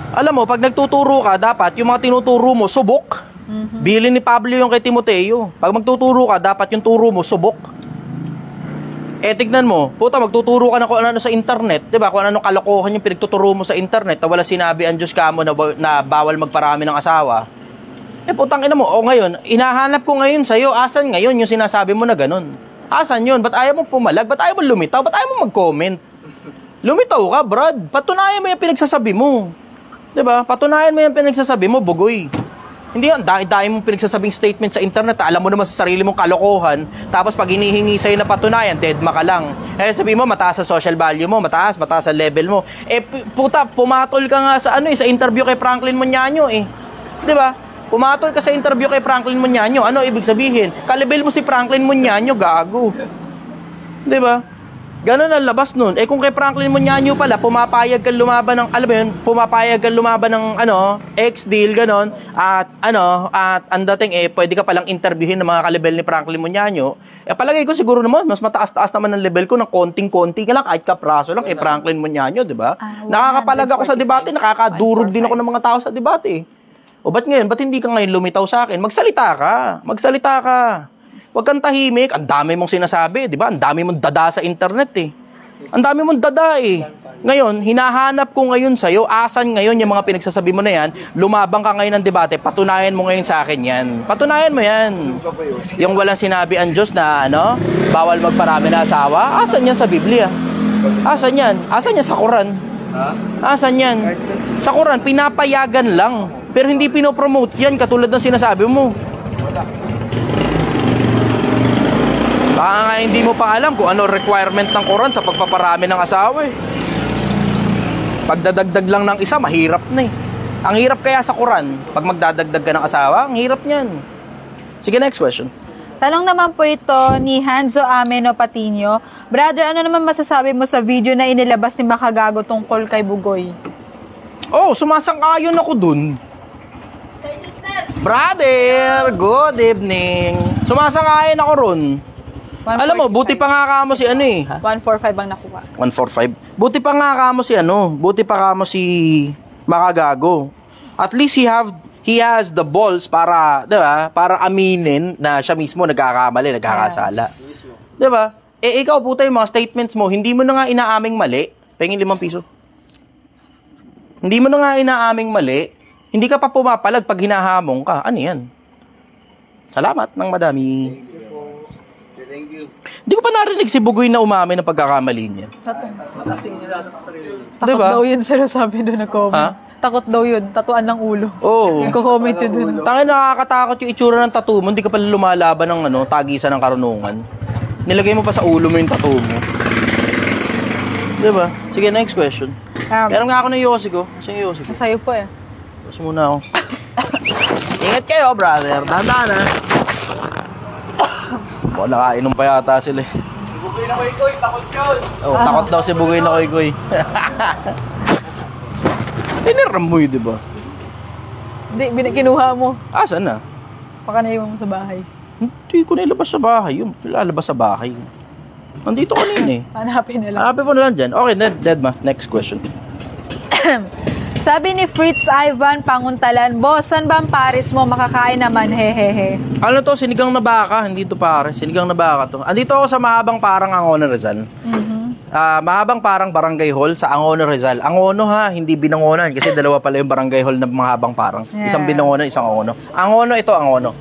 Speaker 1: Alam mo, pag nagtuturo ka, dapat yung mga tinuturo mo, subok. Bilin ni Pablo yung kay Timoteo. Pag magtuturo ka, dapat yung turo mo, subok. Tignan mo, puta, magtuturo ka na kung ano sa internet, di ba? Kung ano kalokohan yung pinagtuturo mo sa internet na wala sinabi ang Diyos kamo na bawal magparami ng asawa. Putang ina mo, o ngayon, inahanap ko ngayon sa'yo, asan ngayon yung sinasabi mo na ganun? Asan yun? Ba't ayaw mong pumalag? Ba't ayaw mong lumitaw? Ba't ayaw mong mag-comment? Lumitaw ka, Brad. Patunayan mo yung pinagsasabi mo. Diba? Patunayan mo yung pinagsasabi mo, Bugoy. Hindi yan, dahil mong pinagsasabing statement sa internet, alam mo naman sa sarili mong kalokohan, tapos pag hinihingi sa'yo na patunayan, deadma ka lang. Sabihin mo, mataas sa social value mo, mataas sa level mo. Puta, pumatol ka nga sa sa interview kay Franklin Muñaño eh. Diba? Pumatol ka sa interview kay Franklin Muñaño, ano ibig sabihin? Kalibel mo si Franklin Muñaño, gago. Diba? Ganon ang labas nun. Kung kay Franklin Muñaño pala, pumapayag kang lumaban ng, alam mo yun, pumapayag kang lumaban ng, ex-deal, ganon, at ang dating, pwede ka palang interviewin ng mga kalibel ni Franklin Muñaño, palagay ko siguro naman, mas mataas-taas naman ang level ko ng konting-konti ka lang, kahit kapraso lang, kay Franklin Muñaño, di ba? Nakakapalag ako sa debate, nakakadurog din ako ng mga tao sa debate. O ba't ngayon, ba't hindi ka ngayon lumitaw sa akin? Magsalita ka. Huwag kang tahimik. Ang dami mong sinasabi, di ba? Ang dami mong dada sa internet eh. Ang dami mong dada eh. Ngayon, hinahanap ko ngayon sa'yo, asan ngayon yung mga pinagsasabi mo na yan, lumabang ka ngayon ng debate, patunayan mo ngayon sa akin yan. Patunayan mo yan. Yung walang sinabi ang Diyos na, bawal magparami na asawa, asan yan sa Biblia? Asan yan? Asan yan sa Quran? Asan yan? Sa Quran, pinapayagan lang. Pero hindi pinopromote yan, katulad ng sinasabi mo. Baka nga hindi mo pa alam kung ano requirement ng Quran sa pagpaparami ng asawa eh. Pagdadagdag lang ng isa, mahirap na eh. Ang hirap kaya sa Quran, pag magdadagdag ka ng asawa, ang hirap niyan. Sige, next question.
Speaker 3: Tanong naman po ito ni Hanzo Ameno Patinio. Brother, ano naman masasabi mo sa video na inilabas ni Makagago tungkol kay Bugoy?
Speaker 1: Sumasang-ayon ako dun. Brother, good evening. Sumasang-ayon ako ron. Alam mo, buti pa nga kamo si
Speaker 3: 145 ang nakuha.
Speaker 1: 145. Buti pa nga kamo si Makagago. At least he has the balls para, 'di ba? Para aminin na siya mismo nagkakamali, nagkakasala. Yes. 'Di ba? Ikaw puta yung mga statements mo, hindi mo na nga inaaming mali. Pengin 5 piso. Hindi mo na nga inaaming mali. Hindi ka pa pumapalag pag hinahamon ka. Ano 'yan? Salamat ng madami.
Speaker 2: Thank you.
Speaker 1: Hindi ko pa narinig si Bugoy na umamin ng pagkakamali niya.
Speaker 3: Takot daw yun, sinasabi doon na comment. Takot daw yun, tatuan ng ulo.
Speaker 1: Oo.
Speaker 3: Nagko-comment yun doon.
Speaker 1: Tangin, nakakatakot yung itsura ng tattoo mo, hindi ka pala lumalaban ng tagisan ng karunungan. Nilagay mo pa sa ulo mo yung tattoo mo. Diba? Sige, next question. Meron nga ako ng Yossi ko. Kasi yung Yossi ko.
Speaker 3: Masayo po eh.
Speaker 1: Kasi muna ako. Ingat kayo, brother. Dahan-dahan ha. Nakainom pa yata sila eh.
Speaker 2: Bugoy na koy-koy, takot yun.
Speaker 1: Takot daw si Bugoy na koy-koy. Piniram mo yun, diba?
Speaker 3: Hindi, kinuha mo.
Speaker 1: Saan na?
Speaker 3: Baka na yung sa bahay.
Speaker 1: Hindi ko nilabas sa bahay. Yung lalabas sa bahay. Nandito kanina eh.
Speaker 3: Hanapin na lang.
Speaker 1: Hanapin mo na lang dyan. Okay, dead ma. Next question.
Speaker 3: Sabi ni Fritz Ivan Panguntalan, boss, saan ba ang Paris mo? Makakain naman, hehehe.
Speaker 1: Ano to? Sinigang na baka. Hindi to Paris. Sinigang na baka to. Andito ako sa Mahabang Parang Angono Rizal. Mahabang Parang Barangay Hall sa Angono Rizal. Angono ha, hindi Binangonan. Kasi dalawa pala yung Barangay Hall na Mahabang Parang. Isang Binangonan, isang Angono. Angono, ito Angono.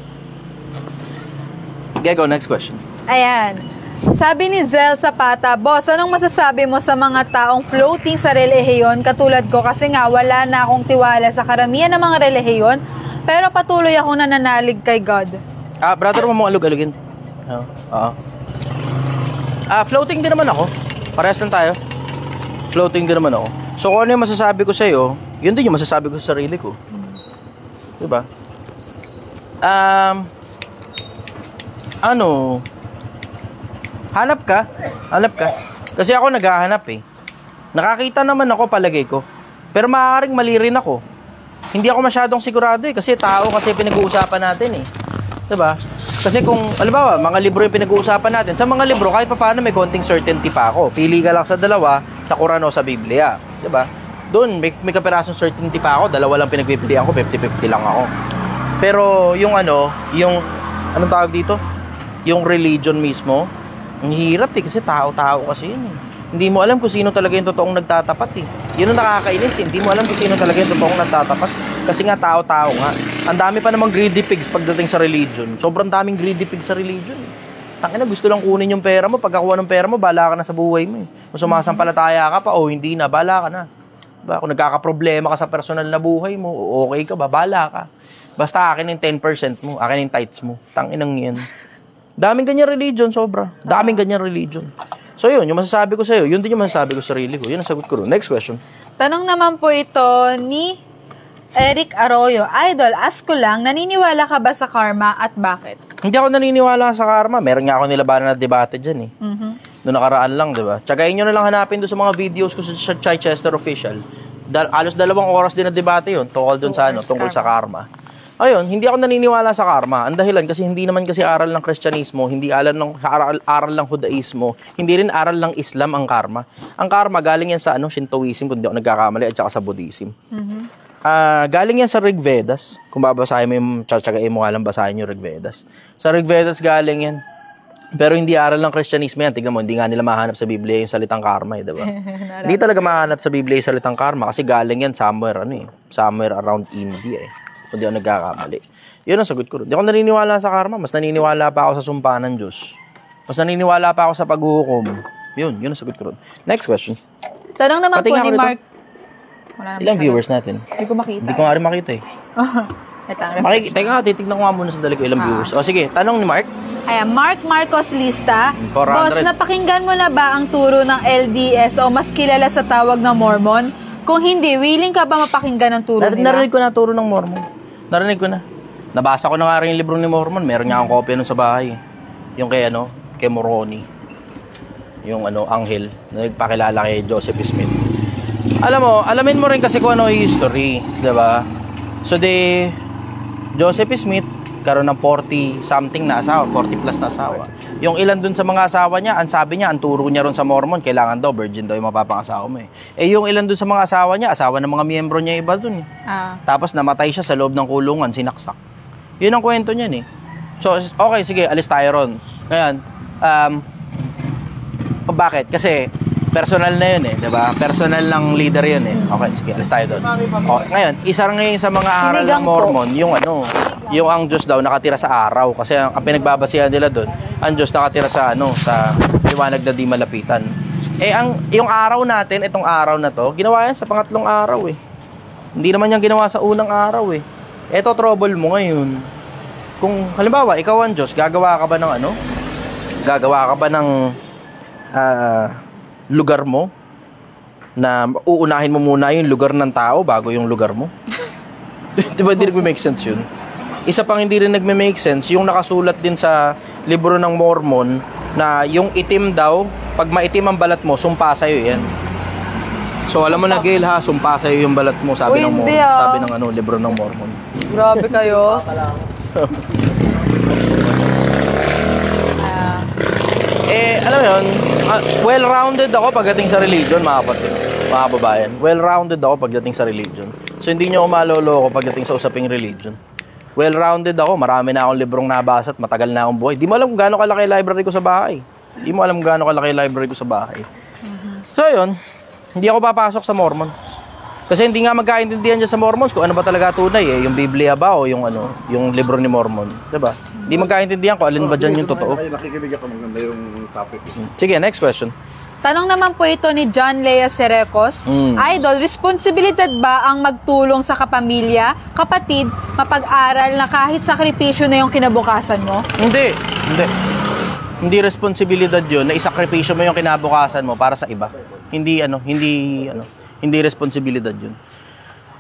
Speaker 1: Gego, next question.
Speaker 3: Ayan. Sabi ni Zel Zapata, Boss, anong masasabi mo sa mga taong floating sa relihiyon katulad ko kasi nga wala na akong tiwala sa karamihan ng mga relihiyon pero patuloy akong nananalig kay God?
Speaker 1: Brother mo mong alug-alugin. Oo. Floating din naman ako. Parehas lang tayo. Floating din naman ako. So kung ano yung masasabi ko sa'yo, yun din yung masasabi ko sa sarili ko. Diba? Hanap ka. Kasi ako naghahanap eh. Nakakita naman ako palagay ko. Pero maaaring mali rin ako. Hindi ako masyadong sigurado eh. Kasi tao kasi pinag-uusapan natin eh. Diba? Kasi kung, halimbawa, mga libro yung pinag-uusapan natin. Sa mga libro, kahit pa paano may konting certainty pa ako. Pili ka lang sa dalawa, sa Quran o sa Biblia. Diba? Doon, may kapirasong certainty pa ako. Dalawa lang pinagpipilian ko, 50-50 lang ako. Pero yung anong tawag dito? Yung religion mismo, ang hirap eh, kasi tao-tao kasi yun eh. Hindi mo alam kung sino talaga yung totoong nagtatapat eh. Yun ang nakakainis eh. Hindi mo alam kung sino talaga yung totoong nagtatapat. Kasi nga tao-tao nga. Ang dami pa namang greedy pigs pagdating sa religion. Sobrang daming greedy pigs sa religion eh. Tangina, gusto lang kunin yung pera mo. Pagkakuha ng pera mo, bahala ka na sa buhay mo eh. Kung sumasampalataya ka pa, hindi na, bahala ka na. Diba? Kung nagkakaproblema ka sa personal na buhay mo, okay ka ba, bahala ka. Basta akin yung 10% mo, akin yung tithes mo. Tanginang yan. Daming ganyan religion, sobra. Daming ganyan religion. So yun, yung masasabi ko sa'yo, yun din yung masasabi ko sa sarili ko. Yun ang sagot ko rin. Next question.
Speaker 3: Tanong naman po ito ni Eric Arroyo. Idol, ask ko lang, naniniwala ka ba sa karma at bakit?
Speaker 1: Hindi ako naniniwala sa karma. Meron nga ako nilabanan na debate dyan eh. Noong nakaraan lang, diba? Tsagain nyo na lang hanapin doon sa mga videos ko sa Chichester Official. Alos 2 oras din na debate yun tungkol sa karma. Ayun, hindi ako naniniwala sa karma. Ang dahilan kasi hindi naman kasi aral ng Kristyanismo, hindi aral ng Judaismo, hindi rin aral ng Islam ang karma. Ang karma galing yan sa Shintoism, kung di ako nagkakamali, at saka sa Buddhism. Galing yan sa Rig Vedas. Kung babasahin mo yung tsatsagain mo, alam basahin yung Rig Vedas. Sa Rig Vedas galing yan. Pero hindi aral ng Kristyanismo yan. Tignan mo, hindi nga nila mahanap sa Biblia yung salitang karma, diba? Hindi talaga mahanap sa Biblia yung salitang karma kasi galing yan somewhere around India eh. Kung di ako nagkakamali. Yun ang sagot ko. Di ako naniniwala sa karma. Mas naniniwala pa ako sa sumpa ng Diyos. Mas naniniwala pa ako sa paghuhukom. Yun ang sagot ko. Next question.
Speaker 3: Tanong naman po ni Mark.
Speaker 1: Ilang viewers natin?
Speaker 3: Hindi ko makita.
Speaker 1: Hindi ko nga rin makita eh. Teka, titignan ko nga muna sandali ko ilang viewers. O sige, tanong ni Mark.
Speaker 3: Ayan, Mark Marcos Lista.
Speaker 1: 400.
Speaker 3: Boss, napakinggan mo na ba ang turo ng LDS o mas kilala sa tawag na Mormon? Kung hindi, willing ka ba mapakinggan ang turo nila?
Speaker 1: Narinig ko na turo ng Mormon. Narinig ko na. Nabasa ko na nga rin yung libro ni Mormon. Meron nga akong kopya nun sa bahay. Yung kay Moroni. Yung anghel na nagpakilala kay Joseph Smith. Alam mo, alamin mo rin kasi kung ano yung history, 'di ba? So Joseph Smith karon ng 40 something na asawa, 40 plus na asawa. Yung ilan dun sa mga asawa niya, ang sabi niya, ang turo niya ron sa Mormon, kailangan daw virgin daw yung mapapangasawa mo eh. Yung ilan dun sa mga asawa niya, asawa ng mga miyembro niya iba dun eh. Tapos namatay siya sa loob ng kulungan, sinaksak. Yun ang kwento niyan eh. So okay, sige, alis tayo ron. Ngayon, bakit? Kasi personal na yun eh, diba? Personal ng leader yun eh. Okay, sige, alis tayo doon. Ngayon, isa ngayon sa mga aral ng Mormon, yung ang Diyos daw nakatira sa araw. Kasi ang pinagbabasihan nila doon, ang Diyos nakatira sa sa liwanag na di malapitan. Yung araw natin, itong araw na to, ginawa yan sa pangatlong araw eh. Hindi naman yan ginawa sa unang araw eh. Ito trouble mo ngayon. Kung halimbawa, ikaw ang Diyos, gagawa ka ba ng Gagawa ka ba ng lugar mo na uunahin mo muna yung lugar ng tao bago yung lugar mo? Diba hindi nagme-make sense yun? Isa pang hindi rin nagme-make sense yung nakasulat din sa libro ng Mormon na yung itim daw, pag maitim ang balat mo, sumpa sa'yo yan. So alam mo na Gail ha, sumpa sa'yo yung balat mo, sabi ng Mormon, sabi ng libro ng Mormon.
Speaker 3: Grabe kayo.
Speaker 1: Alam mo yun, well-rounded ako pagdating sa religion, mga kapatid, mga kababayan. Well-rounded ako pagdating sa religion. So, hindi nyo ako maloloko pagdating sa usaping religion. Well-rounded ako, marami na akong librong nabasa at matagal na akong buhay. Di mo alam kung gaano kalaki library ko sa bahay. Di mo alam kung gaano kalaki library ko sa bahay. So, yun, hindi ako papasok sa Mormons. Kasi hindi nga magkaintindihan dyan sa Mormons kung ano ba talaga tunay eh. Yung Biblia ba o yung yung libro ni Mormon. Diba? Hindi magkaintindihan kung alin ba dyan yung totoo.
Speaker 4: Nakikinig ako, maganda yung topic.
Speaker 1: Sige, next question.
Speaker 3: Tanong naman po ito ni John Lea Serecos. Idol, responsibilidad ba ang magtulong sa kapamilya, kapatid, mapag-aral na kahit sakripisyo na yung kinabukasan mo?
Speaker 1: Hindi. Hindi responsibilidad yun na isakripisyo mo yung kinabukasan mo para sa iba. Hindi responsibilidad yun.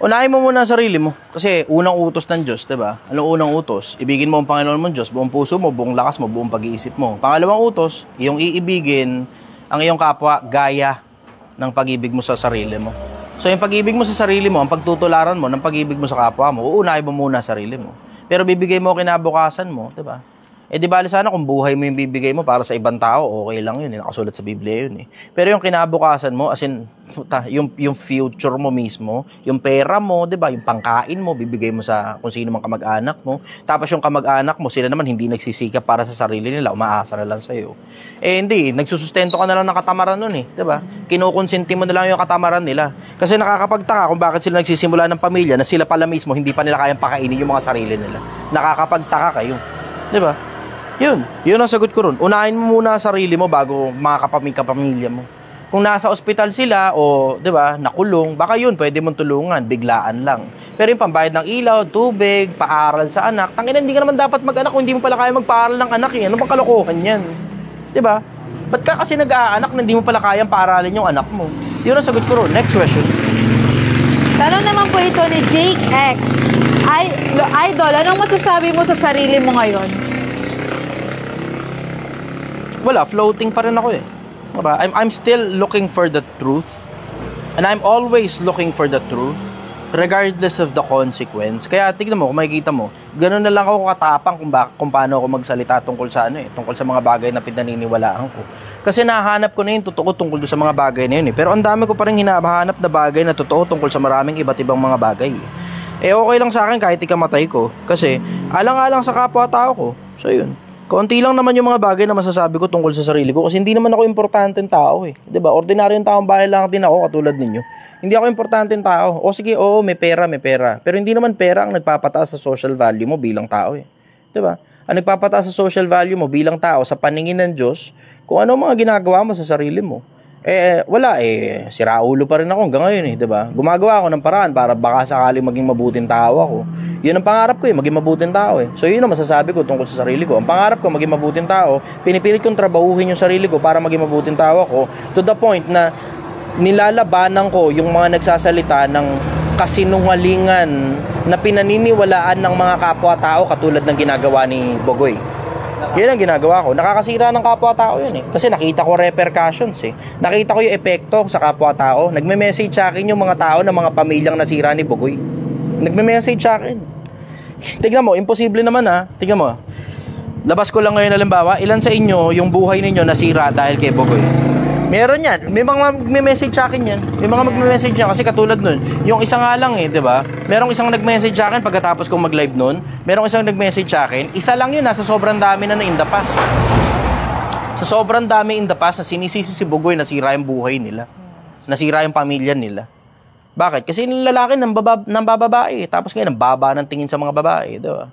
Speaker 1: Unahin mo muna ang sarili mo. Kasi unang utos ng Diyos, diba? Anong unang utos? Ibigin mo ang Panginoon mong Diyos, buong puso mo, buong lakas mo, buong pag-iisip mo. Pangalawang utos, iyong iibigin ang iyong kapwa gaya ng pag-ibig mo sa sarili mo. So yung pag-ibig mo sa sarili mo, ang pagtutularan mo ng pag-ibig mo sa kapwa mo, uunahin mo muna sarili mo. Pero bibigay mo kinabukasan mo, diba? Di bali sana kung buhay mo yung bibigay mo para sa ibang tao, okay lang yun, nakasulat sa Biblia yun eh. Pero yung kinabukasan mo, as in, yung future mo mismo, yung pera mo, di ba, yung pangkain mo, bibigay mo sa kung sino mang kamag-anak mo. Tapos yung kamag-anak mo, sila naman hindi nagsisikap para sa sarili nila, umaasa na lang sa'yo. Hindi, nagsusustento ka na lang ng katamaran nun eh, di ba? Kinukonsinti mo na lang yung katamaran nila. Kasi nakakapagtaka kung bakit sila nagsisimula ng pamilya na sila pala mismo, hindi pa nila kayang pakainin yung mga sarili nila. Nakakapagtaka kayo, di ba? Yun ang sagot ko ron. Unahin mo muna sarili mo bago mga kapamilya mo. Kung nasa ospital sila o, di ba, nakulong, baka yun, pwede mong tulungan, biglaan lang. Pero yung pambayad ng ilaw, tubig, paaral sa anak, tangina, hindi ka naman dapat mag-anak kung hindi mo pala kaya magpaaral ng anak eh. Ano bang kalokohan yan? Di ba? Ba't ka kasi nag-aanak na hindi mo pala kayang paaralin yung anak mo? Yun ang sagot ko ron. Next question.
Speaker 3: Tanong naman po ito ni Jake X. Idol, anong masasabi mo sa sarili mo ngayon?
Speaker 1: Wala, floating pa rin ako eh. Diba? I'm still looking for the truth. And I'm always looking for the truth regardless of the consequence. Kaya tignan mo, kung makikita mo, ganoon na lang ako katapang kung paano ako magsalita tungkol sa tungkol sa mga bagay na pinaniniwalaan ko. Kasi nahanap ko na yung totoo tungkol sa mga bagay na yun eh. Pero ang dami ko pa rin hinahanap na bagay na totoo tungkol sa maraming iba't ibang mga bagay. Okay lang sa akin kahit ikamatay ko. Kasi alang-alang sa kapwa-tao ko. So yun. Konti lang naman yung mga bagay na masasabi ko tungkol sa sarili ko kasi hindi naman ako importanteng tao eh. 'Di ba? Ordinaryong taong bahay lang din ako katulad ninyo. Hindi ako importanteng tao. O sige, may pera. Pero hindi naman pera ang nagpapataas sa social value mo bilang tao eh. 'Di ba? Ang nagpapataas sa social value mo bilang tao sa paningin ng Diyos, kung ano mga ginagawa mo sa sarili mo. Wala siraulo pa rin ako hanggang ngayon eh, 'di ba? Gumagawa ako ng paraan para baka sakaling maging mabuting tao ako. 'Yun ang pangarap ko maging mabuting tao eh. So 'yun ang masasabi ko tungkol sa sarili ko. Ang pangarap ko maging mabuting tao, pinipilit kong trabahuhin yung sarili ko para maging mabuting tao ako to the point na nilalabanan ko yung mga nagsasalita ng kasinungalingan na pinaniniwalaan ng mga kapwa-tao katulad ng ginagawa ni Bogoy. Yan ang ginagawa ko. Nakakasira ng kapwa-tao yun eh. Kasi nakita ko repercussions eh. Nakita ko yung epekto sa kapwa-tao. Nagme-message sa akin yung mga tao ng mga pamilyang nasira ni Bogoy. Nagme-message sa akin. Tignan mo, imposible naman ha. Tignan mo. Labas ko lang ngayon halimbawa, ilan sa inyo yung buhay ninyo nasira dahil kay Bogoy? Meron yan. May mga magme-message sa akin yan. May mga magme-message yan kasi katulad nun. Yung isa nga lang di ba? Merong isang nag-message sa akin pagkatapos kong mag-live nun. Merong isang nag-message sa akin. Isa lang yun, nasa sobrang dami na in the past. Sa sobrang dami in the past na sinisisi si Bogoy, nasira yung buhay nila. Nasira yung pamilya nila. Bakit? Kasi yung lalaki nang bababae. Tapos ngayon, ang baba ng tingin sa mga babae. Di ba?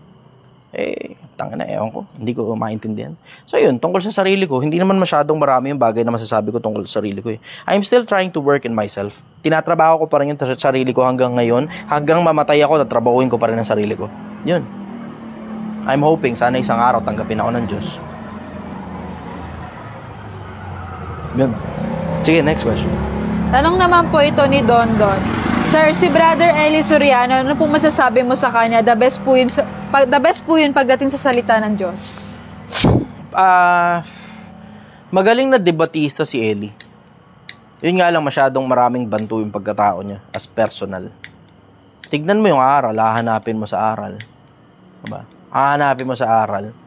Speaker 1: Tangina, ewan ko. Hindi ko maintindihan. So yun, tungkol sa sarili ko, hindi naman masyadong marami yung bagay na masasabi ko tungkol sa sarili ko eh. I'm still trying to work in myself. Tinatrabaho ko pa rin yung sarili ko hanggang ngayon. Hanggang mamatay ako, tatrabahuin ko pa rin ang sarili ko. Yun. I'm hoping, sana isang araw tanggapin ako ng Diyos. Yun. Sige, next question.
Speaker 3: Tanong naman po ito ni Don. Sir, si Brother Eli Soriano, ano pong masasabi mo sa kanya? The best po yun pagdating sa salita ng Diyos.
Speaker 1: Magaling na debatista si Eli. Yun nga lang, masyadong maraming banto yung pagkatao niya as personal. Tignan mo yung aral, hahanapin mo sa aral. Diba? Hahanapin mo sa aral.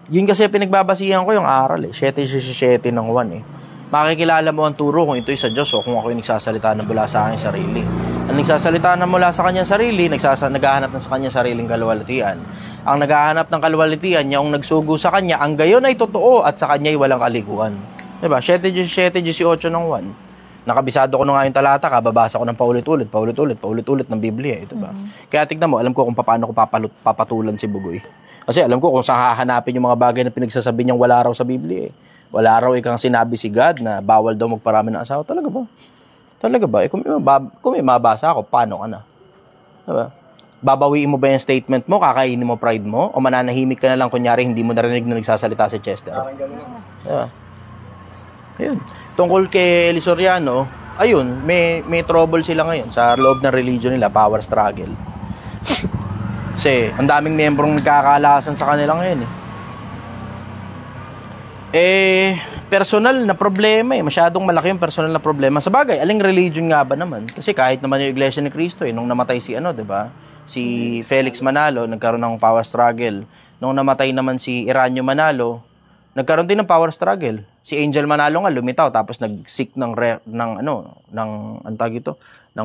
Speaker 1: Yun kasi pinagbabasihan ko yung aral eh. 7:7 ng 1 eh. Makikilala mo ang turo kung ito'y sa Diyos o kung ako yung nagsasalita na mula sa aking sarili. Ang nagsasalita na mula sa kanyang sarili, naghahanap na sa kanyang sariling kaluwalhatian. Ang naghahanap ng kaluwalhatian niya, ang nagsugo sa kanya, ang gayon ay totoo at sa kanya ay walang kaliguan. Diba? 7:18 ng 1. Nakabisado ko na nga yung talata, kababasa ko ng paulit-ulit ng Biblia, ito ba? Kaya tignan mo, alam ko kung paano ko papatulan si Bugoy. Kasi alam ko kung saan hahanapin yung mga bagay na pinagsasabi niyang wala raw sa Biblia eh. Wala raw ikang sinabi si God na bawal daw magparami ng asawa. Talaga ba? Talaga ba? Eh, kung may mabasa ako, paano ka na? Diba? Babawiin mo ba yung statement mo, kakainin mo pride mo, o mananahimik ka na lang kunyari hindi mo narinig na nagsasalita si Chester? Diba? Ayun. Tungkol kay Eli Soriano, ayun, may trouble sila ngayon sa loob ng religion nila, power struggle. Kasi ang daming membrong nagkakalasan sa kanila ngayon personal na problema masyadong malaki yung personal na problema. Sa bagay, aling religion nga ba naman? Kasi kahit naman yung Iglesia ni Cristo nung namatay si 'di ba? Si Felix Manalo nagkaroon ng power struggle. Nung namatay naman si Eranio Manalo, nagkaroon din ng power struggle. Si Angel Manalo nga lumitaw tapos nag-seek ng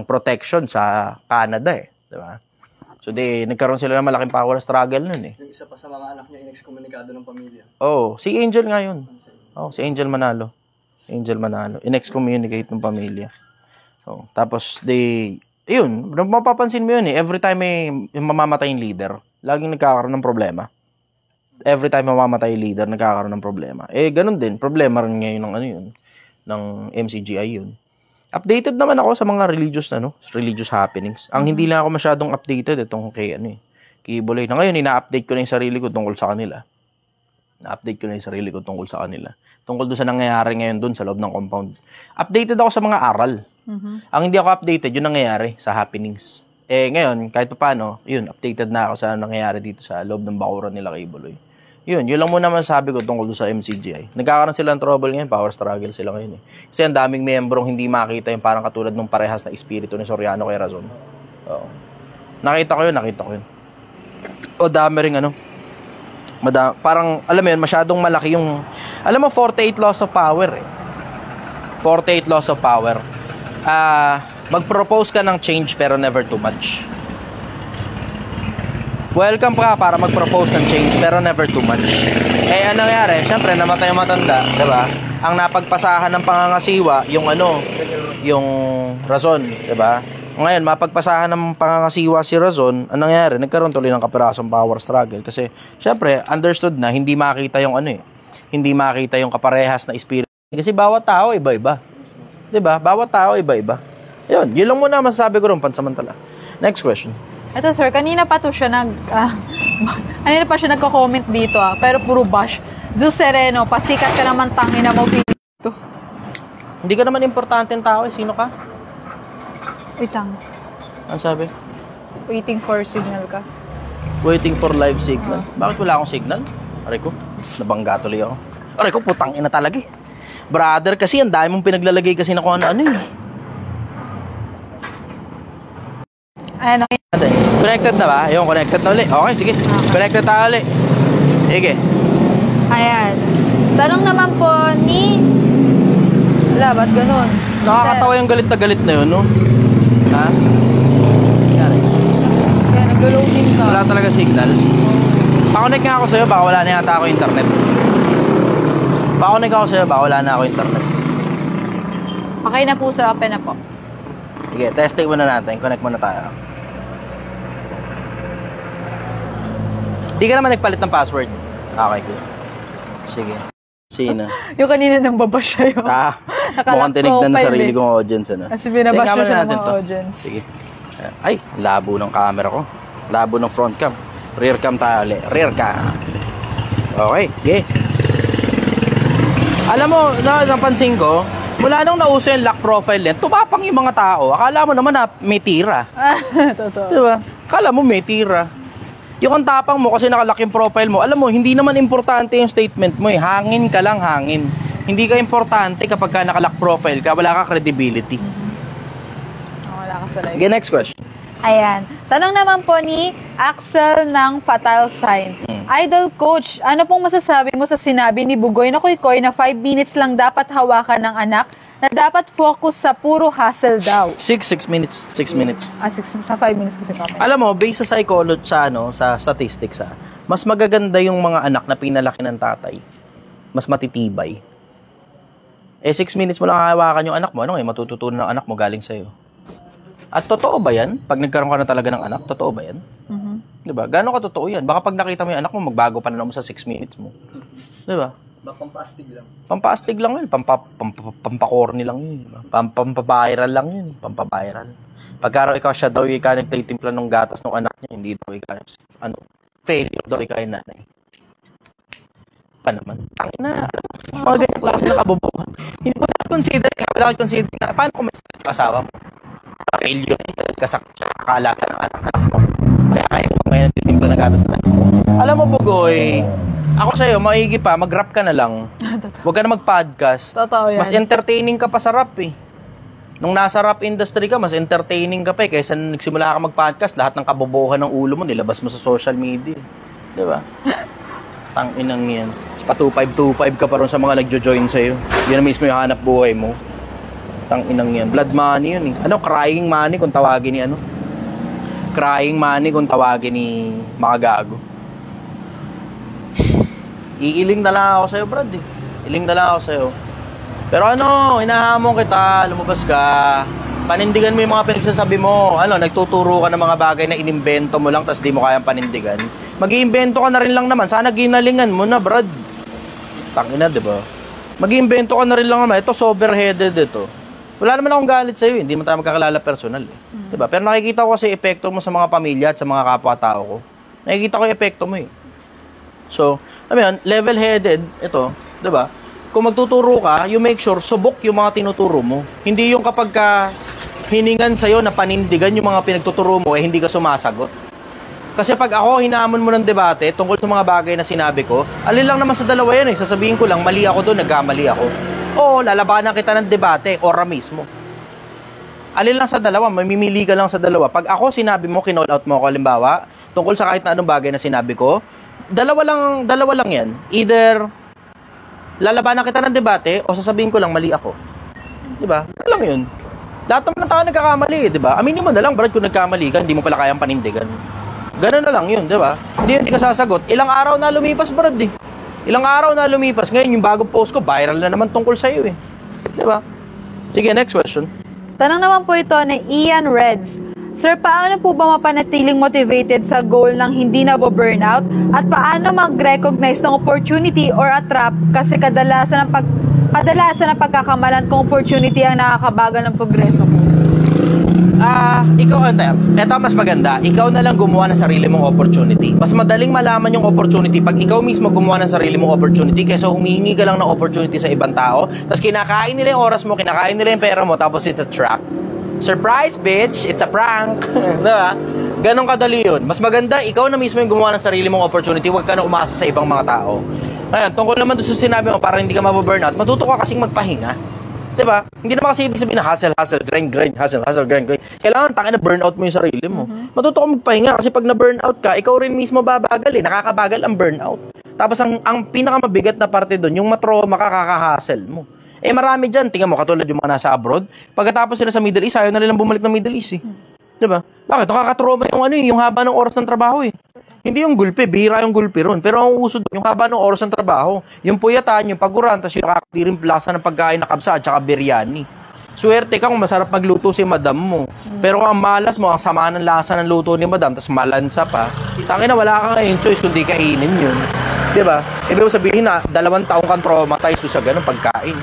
Speaker 1: protection sa Canada 'di ba? So nagkaroon sila ng malaking power struggle nun
Speaker 2: Yung isa pa sa mga anak niya inexkomunikado ng pamilya.
Speaker 1: Si Angel nga yun. Si Angel Manalo. Inexcommunicate ng pamilya. So, tapos yun, mapapansin mo yun every time may mamamatay yung leader, laging nagkakaroon ng problema. Every time mamamatay yung leader, nagkakaroon ng problema. Ganun din, problema rin ngayon ng MCGI yun. Updated naman ako sa mga religious happenings. Ang hindi lang ako masyadong updated itong kay Buloy. Na ngayon, ina-update ko na yung sarili ko tungkol sa kanila. Tungkol doon sa nangyayari ngayon doon sa loob ng compound. Updated ako sa mga aral. Ang hindi ako updated, yung nangyayari sa happenings. Ngayon, kahit pa paano, yun, updated na ako sa nangyayari dito sa loob ng bakuran nila kay Buloy. Yun lang muna masasabi ko tungkol doon sa MCGI. Nagkakaroon sila ng trouble ngayon, power struggle sila ngayon Kasi ang daming membrong hindi makita yung parang katulad ng parehas na espiritu ni Soriano kay Razon. Oo. Nakita ko yun. O dami ring parang, alam mo yun, masyadong malaki yung, alam mo, 48 laws of power 48 laws of power. Mag-propose ka ng change pero never too much. Welcome ka para mag-propose ng change pero never too much. Ano nangyari? Siyempre, namatay yung matanda, diba? Ang napagpasahan ng pangangasiwa, yung Razon, diba? Ngayon, mapagpasahan ng pangangasiwa si Razon, ang nangyari? Nagkaroon tuloy ng kapirasong power struggle. Kasi, siyempre, understood na, hindi makita yung hindi makita yung kaparehas na espiritu. Kasi bawat tao, iba-iba. Diba? Bawat tao, iba-iba. Yun lang muna masasabi ko rin, pansamantala. Next question.
Speaker 3: Ito sir, kanina pa siya nagko-comment dito pero puro bash. Zeus Sereno, pasikat ka naman tangina mo dito.
Speaker 1: Hindi ka naman importanteng tao sino ka?
Speaker 3: Wait lang.
Speaker 1: Ano sabi?
Speaker 3: Waiting for signal ka.
Speaker 1: Waiting for live signal. Bakit wala akong signal? Aray ko, nabangga tuloy ako. Aray ko, putang ina talaga Brother, kasi ang dami mong pinaglalagay kasi na kung ano Connected na ba? Yung connected na ulit. Okay, sige. Connected na ulit. Sige.
Speaker 3: Ayan. Tanong naman po ni... Wala, ba't ganun?
Speaker 1: Nakakatawa yung galit na galit na yun, no? Ha?
Speaker 3: Kaya naglo-loading ka.
Speaker 1: Wala talaga signal. Pa-connect nga ako sa'yo, baka wala na yata ako internet. Pa-connect ako sa'yo, baka wala na ako internet.
Speaker 3: Okay na po, sir. Open na po.
Speaker 1: Sige, testing muna natin. Connect muna tayo. Di ka naman nagpalit ng password. Okay, good. Sige. Sino?
Speaker 3: Yung kanina nang babash siya yun.
Speaker 1: Mukhang tinignan na sarili kong audience.
Speaker 3: Kasi binabash siya ng mga audience.
Speaker 1: Sige. Ay, labo ng camera ko. Labo ng front cam. Rear cam tayo ulit. Rear cam. Okay, sige. Alam mo, napansin ko, mula nung nauso yung lock profile yan, tumapang yung mga tao. Akala mo naman na may tira.
Speaker 3: Totoo.
Speaker 1: Diba? Akala mo may tira. Yung ang tapang mo kasi nakalock yung profile mo, alam mo, hindi naman importante yung statement mo Hangin ka lang, hangin. Hindi ka importante kapag ka nakalock profile ka, wala ka credibility.
Speaker 3: Wala ka sa live.
Speaker 1: Okay, next question.
Speaker 3: Ayan. Tanong naman po ni Axel ng Fatal Sign. Idol coach, ano pong masasabi mo sa sinabi ni Bugoy na Koykoy na 5 minutes lang dapat hawakan ng anak na dapat focus sa puro hustle daw?
Speaker 1: 6 minutes. 6 minutes.
Speaker 3: 6 sa 5 minutes kasi comment.
Speaker 1: Alam mo, based sa psychology, sa statistics, mas magaganda yung mga anak na pinalaki ng tatay. Mas matitibay. 6 minutes mo lang hahawakan yung anak mo, ano matututunan ng anak mo galing sa'yo. At totoo ba yan? Pag nagkaroon ka na talaga ng anak, totoo ba yan? Diba? Gano'n ka totoo yan? Baka pag nakita mo yung anak mo, magbago pa na naman sa 6 minutes mo. Diba?
Speaker 2: Pampaastig lang.
Speaker 1: Pampaastig lang yun. Pampakorny lang yun. Pampaviral lang yun. Pampaviral. Pagkaraw ikaw siya daw, ikaw nagtitimpla ng gatas ng anak niya, hindi daw ikaw, failure daw ikaw yung nanay. Pa naman. Tangin na. Mga ganyan klase na kabobohan. Hindi ko consider na, paano kung may sakit yung asawa mo? Failure, kasakit siya, kakalaga ng anak mo. Kaya ngayon nagtitimpla ng gatas ng anak mo. Alam mo, Bugoy, ako sa'yo, maigi pa, mag-rap ka na lang. Huwag ka na mag-podcast.
Speaker 3: Totoo yan.
Speaker 1: Mas entertaining ka pa sa rap eh. Nung nasa rap industry ka, mas entertaining ka pa eh. Kaysa nagsimula ka mag-podcast, lahat ng kabobohan ng ulo mo, nilabas mo sa social media. Di ba? Tanginang yan. Pa 2525 ka pa rin sa mga nagjo-join sa'yo. Yan na mismo yung hanap buhay mo. Tanginang yan. Blood money yun eh. Crying money kung tawagin ni Crying money kung tawagin ni Makagago. Iiling na lang ako sa'yo, Brad eh. Iling na lang ako sa'yo. Pero hinahamon kita, lumabas ka, panindigan mo yung mga pinagsasabi mo, nagtuturo ka ng mga bagay na inimbento mo lang tapos di mo kayang panindigan. Mag-iimbento ka na rin lang naman, sana ginalingan mo na, Brad. Tangina, di ba? Mag-iimbento ka na rin lang naman, ito sober-headed ito. Wala naman akong galit sa'yo, hindi mo tayo magkakalala personal eh. Di ba? Pero nakikita ko kasi epekto mo sa mga pamilya at sa mga kapwa-tao ko. Nakikita ko yung epekto mo eh. So, level-headed, ito, di ba? Kung magtuturo ka, you make sure subok yung mga tinuturo mo. Hindi yung kapag ka hiningan sa'yo na panindigan yung mga pinagtuturo mo, hindi ka sumasagot. Kasi pag ako hinamon mo ng debate tungkol sa mga bagay na sinabi ko, alin lang naman sa dalawa yan eh. Sasabihin ko lang, mali ako doon, nagkamali ako. O, lalabanan kita ng debate, ora mismo. Alin lang sa dalawa, mamimili ka lang sa dalawa. Pag ako sinabi mo, kinall out mo ako, halimbawa, tungkol sa kahit na anong bagay na sinabi ko, dalawa lang yan. Either lalabanan kita ng debate o sasabihin ko lang mali ako. 'Di ba? Ano lang 'yun. Lahat naman ng tao nagkakamali, 'di ba? Aminin mo na lang, Brad, kung nagkamali ka, hindi mo pala kayang panindigan. Ganoon na lang 'yun, 'di ba? Hindi ka sasagot. Ilang araw na lumipas, Brad eh. Ilang araw na lumipas. Ngayon yung bagong post ko, viral na naman tungkol sa iyo eh. 'Di ba? Sige, next question.
Speaker 3: Tanong naman po ito ni Ian Reds. Sir, paano po ba mapanatiling motivated sa goal ng hindi na burnout? At paano mag-recognize ng opportunity or a trap kasi kadalasan ng pagkakamalan kung opportunity ang nakakabagal ng progreso ko?
Speaker 1: Ito mas maganda. Ikaw na lang gumawa ng sarili mong opportunity. Mas madaling malaman yung opportunity pag ikaw mismo gumawa ng sarili mong opportunity kaysa humingi ka lang ng opportunity sa ibang tao. Tapos kinakain nila yung oras mo, kinakain nila yung pera mo, tapos it's a trap. Surprise, bitch! It's a prank! Diba? Ganon kadali yun. Mas maganda, ikaw na mismo yung gumawa ng sarili mong opportunity, huwag ka na umasa sa ibang mga tao. Ngayon, tungkol naman doon sa sinabi mo, para hindi ka mababurnout, matuto ka kasing magpahinga. Diba? Hindi naman kasi ibig sabihin na hustle, grind, grind. Kailangan na burnout mo yung sarili mo. Matuto ka magpahinga kasi pag na-burnout ka, ikaw rin mismo babagal eh. Nakakabagal ang burnout. Tapos ang pinakamabigat na parte doon, yung matroma ka, kakahustle mo. Marami dyan. Tingnan mo, katulad yung mga nasa abroad. Pagkatapos sila sa Middle East, ayaw na nilang bumalik ng Middle East eh. Diba? Bakit? Nakakatroma yung haba ng oras ng trabaho eh. Hindi yung gulpi, bihira yung gulpi ron. Pero ang uso doon, yung haba ng oras ng trabaho. Yung puyatan, yung paguran, tapos yung nakakatiring plasa ng pagkain na kabsa at saka biryani. Swerte ka kung masarap magluto si madam mo. Pero kung ang malas mo, ang sama ng lasa ng luto ni madam, tapos malansa pa, tangin na wala kang choice kundi kainin yun. Diba? Ibig sabihin na, 2 taong kang traumatized doon sa ganun pagkain.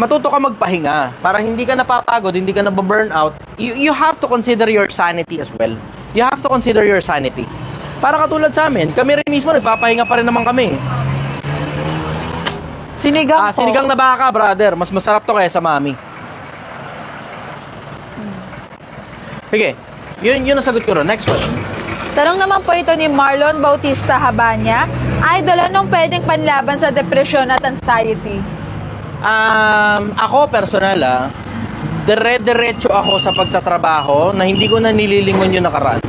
Speaker 1: Matuto ka magpahinga para hindi ka napapagod, hindi ka nababurnout. You have to consider your sanity as well. You have to consider your sanity. Para katulad sa amin, kami rin mismo nagpapahinga pa rin naman kami.
Speaker 3: Sinigang po.
Speaker 1: Sinigang na baka, brother. Mas masarap to kaya sa mami. Sige. Yun ang sagot ko ron. Next question.
Speaker 3: Tanong naman po ito ni Marlon Bautista Habanya. Idol, anong pwedeng panlaban sa depression at anxiety?
Speaker 1: Ako personal dire-diretso ako sa pagtatrabaho na hindi ko na nililingon yung nakaraan.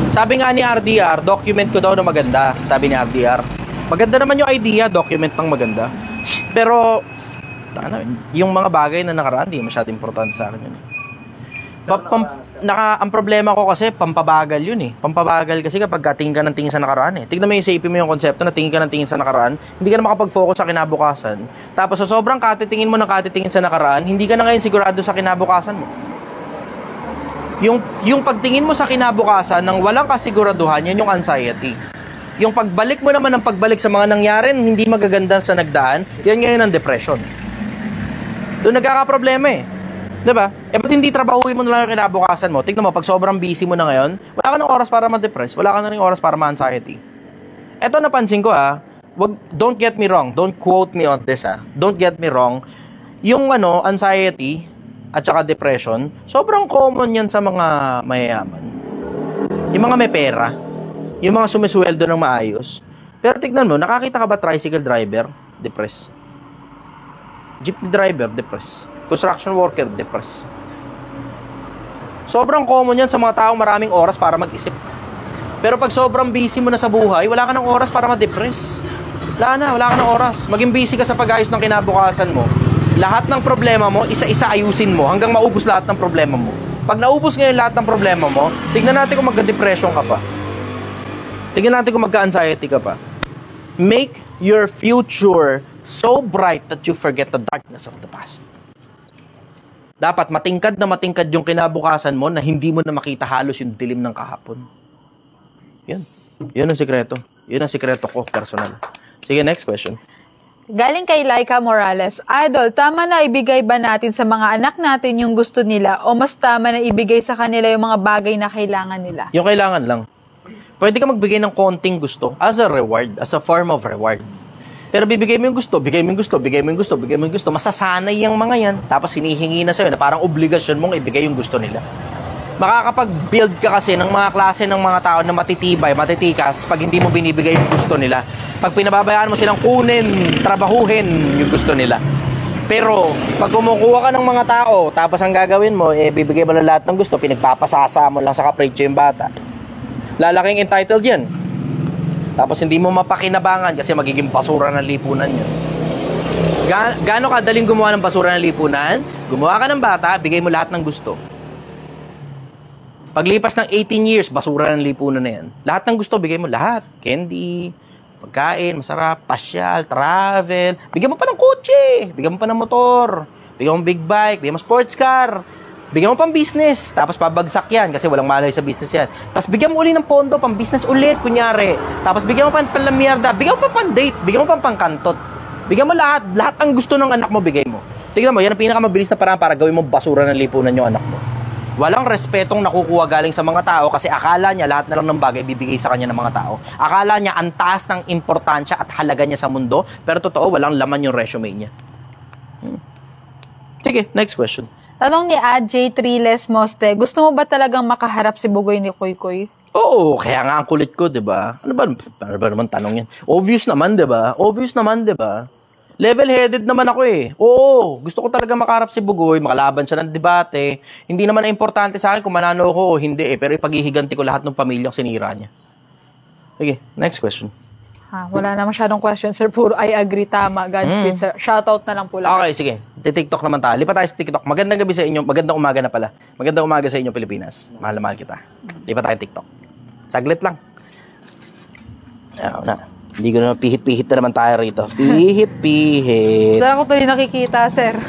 Speaker 1: Sabi nga ni RDR, document ko daw na maganda. Sabi ni RDR, maganda naman yung idea, document ng maganda. Pero yung mga bagay na nakaraan, hindi masyadong importante sa akin yun. Ang problema ko kasi, pampabagal yun eh. Pampabagal kasi kapag tingin ka ng tingin sa nakaraan eh. Tignan mo yung isipin mo yung konsepto na tingin ka ng tingin sa nakaraan, hindi ka na makapag-focus sa kinabukasan. Tapos sa sobrang katitingin mo ng katitingin sa nakaraan, hindi ka na ngayon sigurado sa kinabukasan mo. Yung pagtingin mo sa kinabukasan ng walang kasiguraduhan, yan yung anxiety. Yung pagbalik mo naman ng pagbalik sa mga nangyari, hindi magaganda sa nagdaan, yan ngayon ang depression. Doon nagkakaproblema eh. Diba? Ba't hindi trabahuin mo na lang yung kinabukasan mo? Tignan mo, pag sobrang busy mo na ngayon, wala ka ng oras para ma-depress, wala ka na rin oras para ma-anxiety. Eto napansin ko don't get me wrong, don't quote me on this don't get me wrong, yung anxiety at saka depression, sobrang common yan sa mga mayayaman. Yung mga may pera, yung mga sumisweldo ng maayos. Pero tignan mo, nakakita ka ba tricycle driver? Depressed. Jeepney driver, depressed. Construction worker, depressed. Sobrang common yan sa mga taong maraming oras para mag-isip. Pero pag sobrang busy mo na sa buhay, wala ka ng oras para ma-depress. Wala ka ng oras. Maging busy ka sa pag-ayos ng kinabukasan mo. Lahat ng problema mo, isa-isa ayusin mo hanggang maubos lahat ng problema mo. Pag naubos ngayon lahat ng problema mo, tignan natin kung magka-depression ka pa. Tignan natin kung magka-anxiety ka pa. Make your future so bright that you forget the darkness of the past. Dapat matingkad na matingkad yung kinabukasan mo na hindi mo na makita halos yung dilim ng kahapon. Yun ang sikreto. Yun ang sikreto ko, personal. Sige, next question.
Speaker 3: Galing kay Laika Morales. Idol, tama na ibigay ba natin sa mga anak natin yung gusto nila o mas tama na ibigay sa kanila yung mga bagay na kailangan nila?
Speaker 1: Yung kailangan lang. Pwede ka magbigay ng konting gusto as a reward, as a form of reward. Pero bibigay mo yung gusto, bigay mo yung gusto, bigay mo yung gusto, bigay mo yung gusto. Masasanay yung mga yan. Tapos hinihingi na sa'yo na parang obligasyon mong ibigay yung gusto nila. Makakapag-build ka kasi ng mga klase ng mga tao na matitibay, matitikas pag hindi mo binibigay yung gusto nila. Pag pinababayaan mo silang kunin, trabahuhin yung gusto nila. Pero pag kumukuha ka ng mga tao, tapos ang gagawin mo, bibigay mo lang lahat ng gusto, pinagpapasasa mo lang sa kapritsyo yung bata. Lalaking entitled yan. Tapos hindi mo mapakinabangan kasi magiging basura ng lipunan yun. Gaano kadaling gumawa ng basura ng lipunan? Gumawa ka ng bata, bigay mo lahat ng gusto. Paglipas ng 18 years, basura ng lipunan na yan. Lahat ng gusto, bigay mo lahat. Candy, pagkain, masarap, pasyal, travel. Bigyan mo pa ng kotse, bigyan mo pa ng motor, bigyan mo big bike, bigyan mo sports car. Bigyan mo pang business, tapos pabagsak yan kasi walang malay sa business yan. Tapos bigyan mo uli ng pondo, pang business ulit, kunyari. Tapos bigyan mo pang palamierda, bigyan mo pang date, bigyan mo pang pangkantot. Bigyan mo lahat ang gusto ng anak mo, bigay mo. Tingnan mo, yan ang pinakamabilis na paraan para gawin mo basura ng lipunan yung anak mo. Walang respetong nakukuha galing sa mga tao kasi akala niya lahat na lang ng bagay bibigay sa kanya ng mga tao. Akala niya ang taas ng importansya at halaga niya sa mundo, pero totoo, walang laman yung resume niya. Sige, next question.
Speaker 3: Tanong ni AJ Triles Moste, gusto mo ba talagang makaharap si Bugoy ni Koy Koy?
Speaker 1: Oo, kaya nga ang kulit ko, 'di ba? Ano ba naman tanong 'yan? Obvious naman, 'di ba? Level-headed naman ako eh. Oo, gusto ko talaga makaharap si Bugoy, makalaban siya ng debate. Hindi naman na importante sa akin kung manalo ko o hindi pero ipaghihiganti ko lahat ng pamilyang sinira niya. Sige, next question.
Speaker 3: Wala na masyadong question, sir. Puro I agree, tama. Godspeed, sir. Shoutout na lang po lang.
Speaker 1: Okay, sige. TikTok naman tayo. Lipat tayo sa TikTok. Magandang gabi sa inyo. Magandang umaga na pala. Magandang umaga sa inyo, Pilipinas. Mahal na mahal kita. Lipat tayo TikTok. Saglit lang. Na. Hindi ko na pihit-pihit na naman tayo rito. Pihit-pihit.
Speaker 3: Doon ako tuloy nakikita, sir.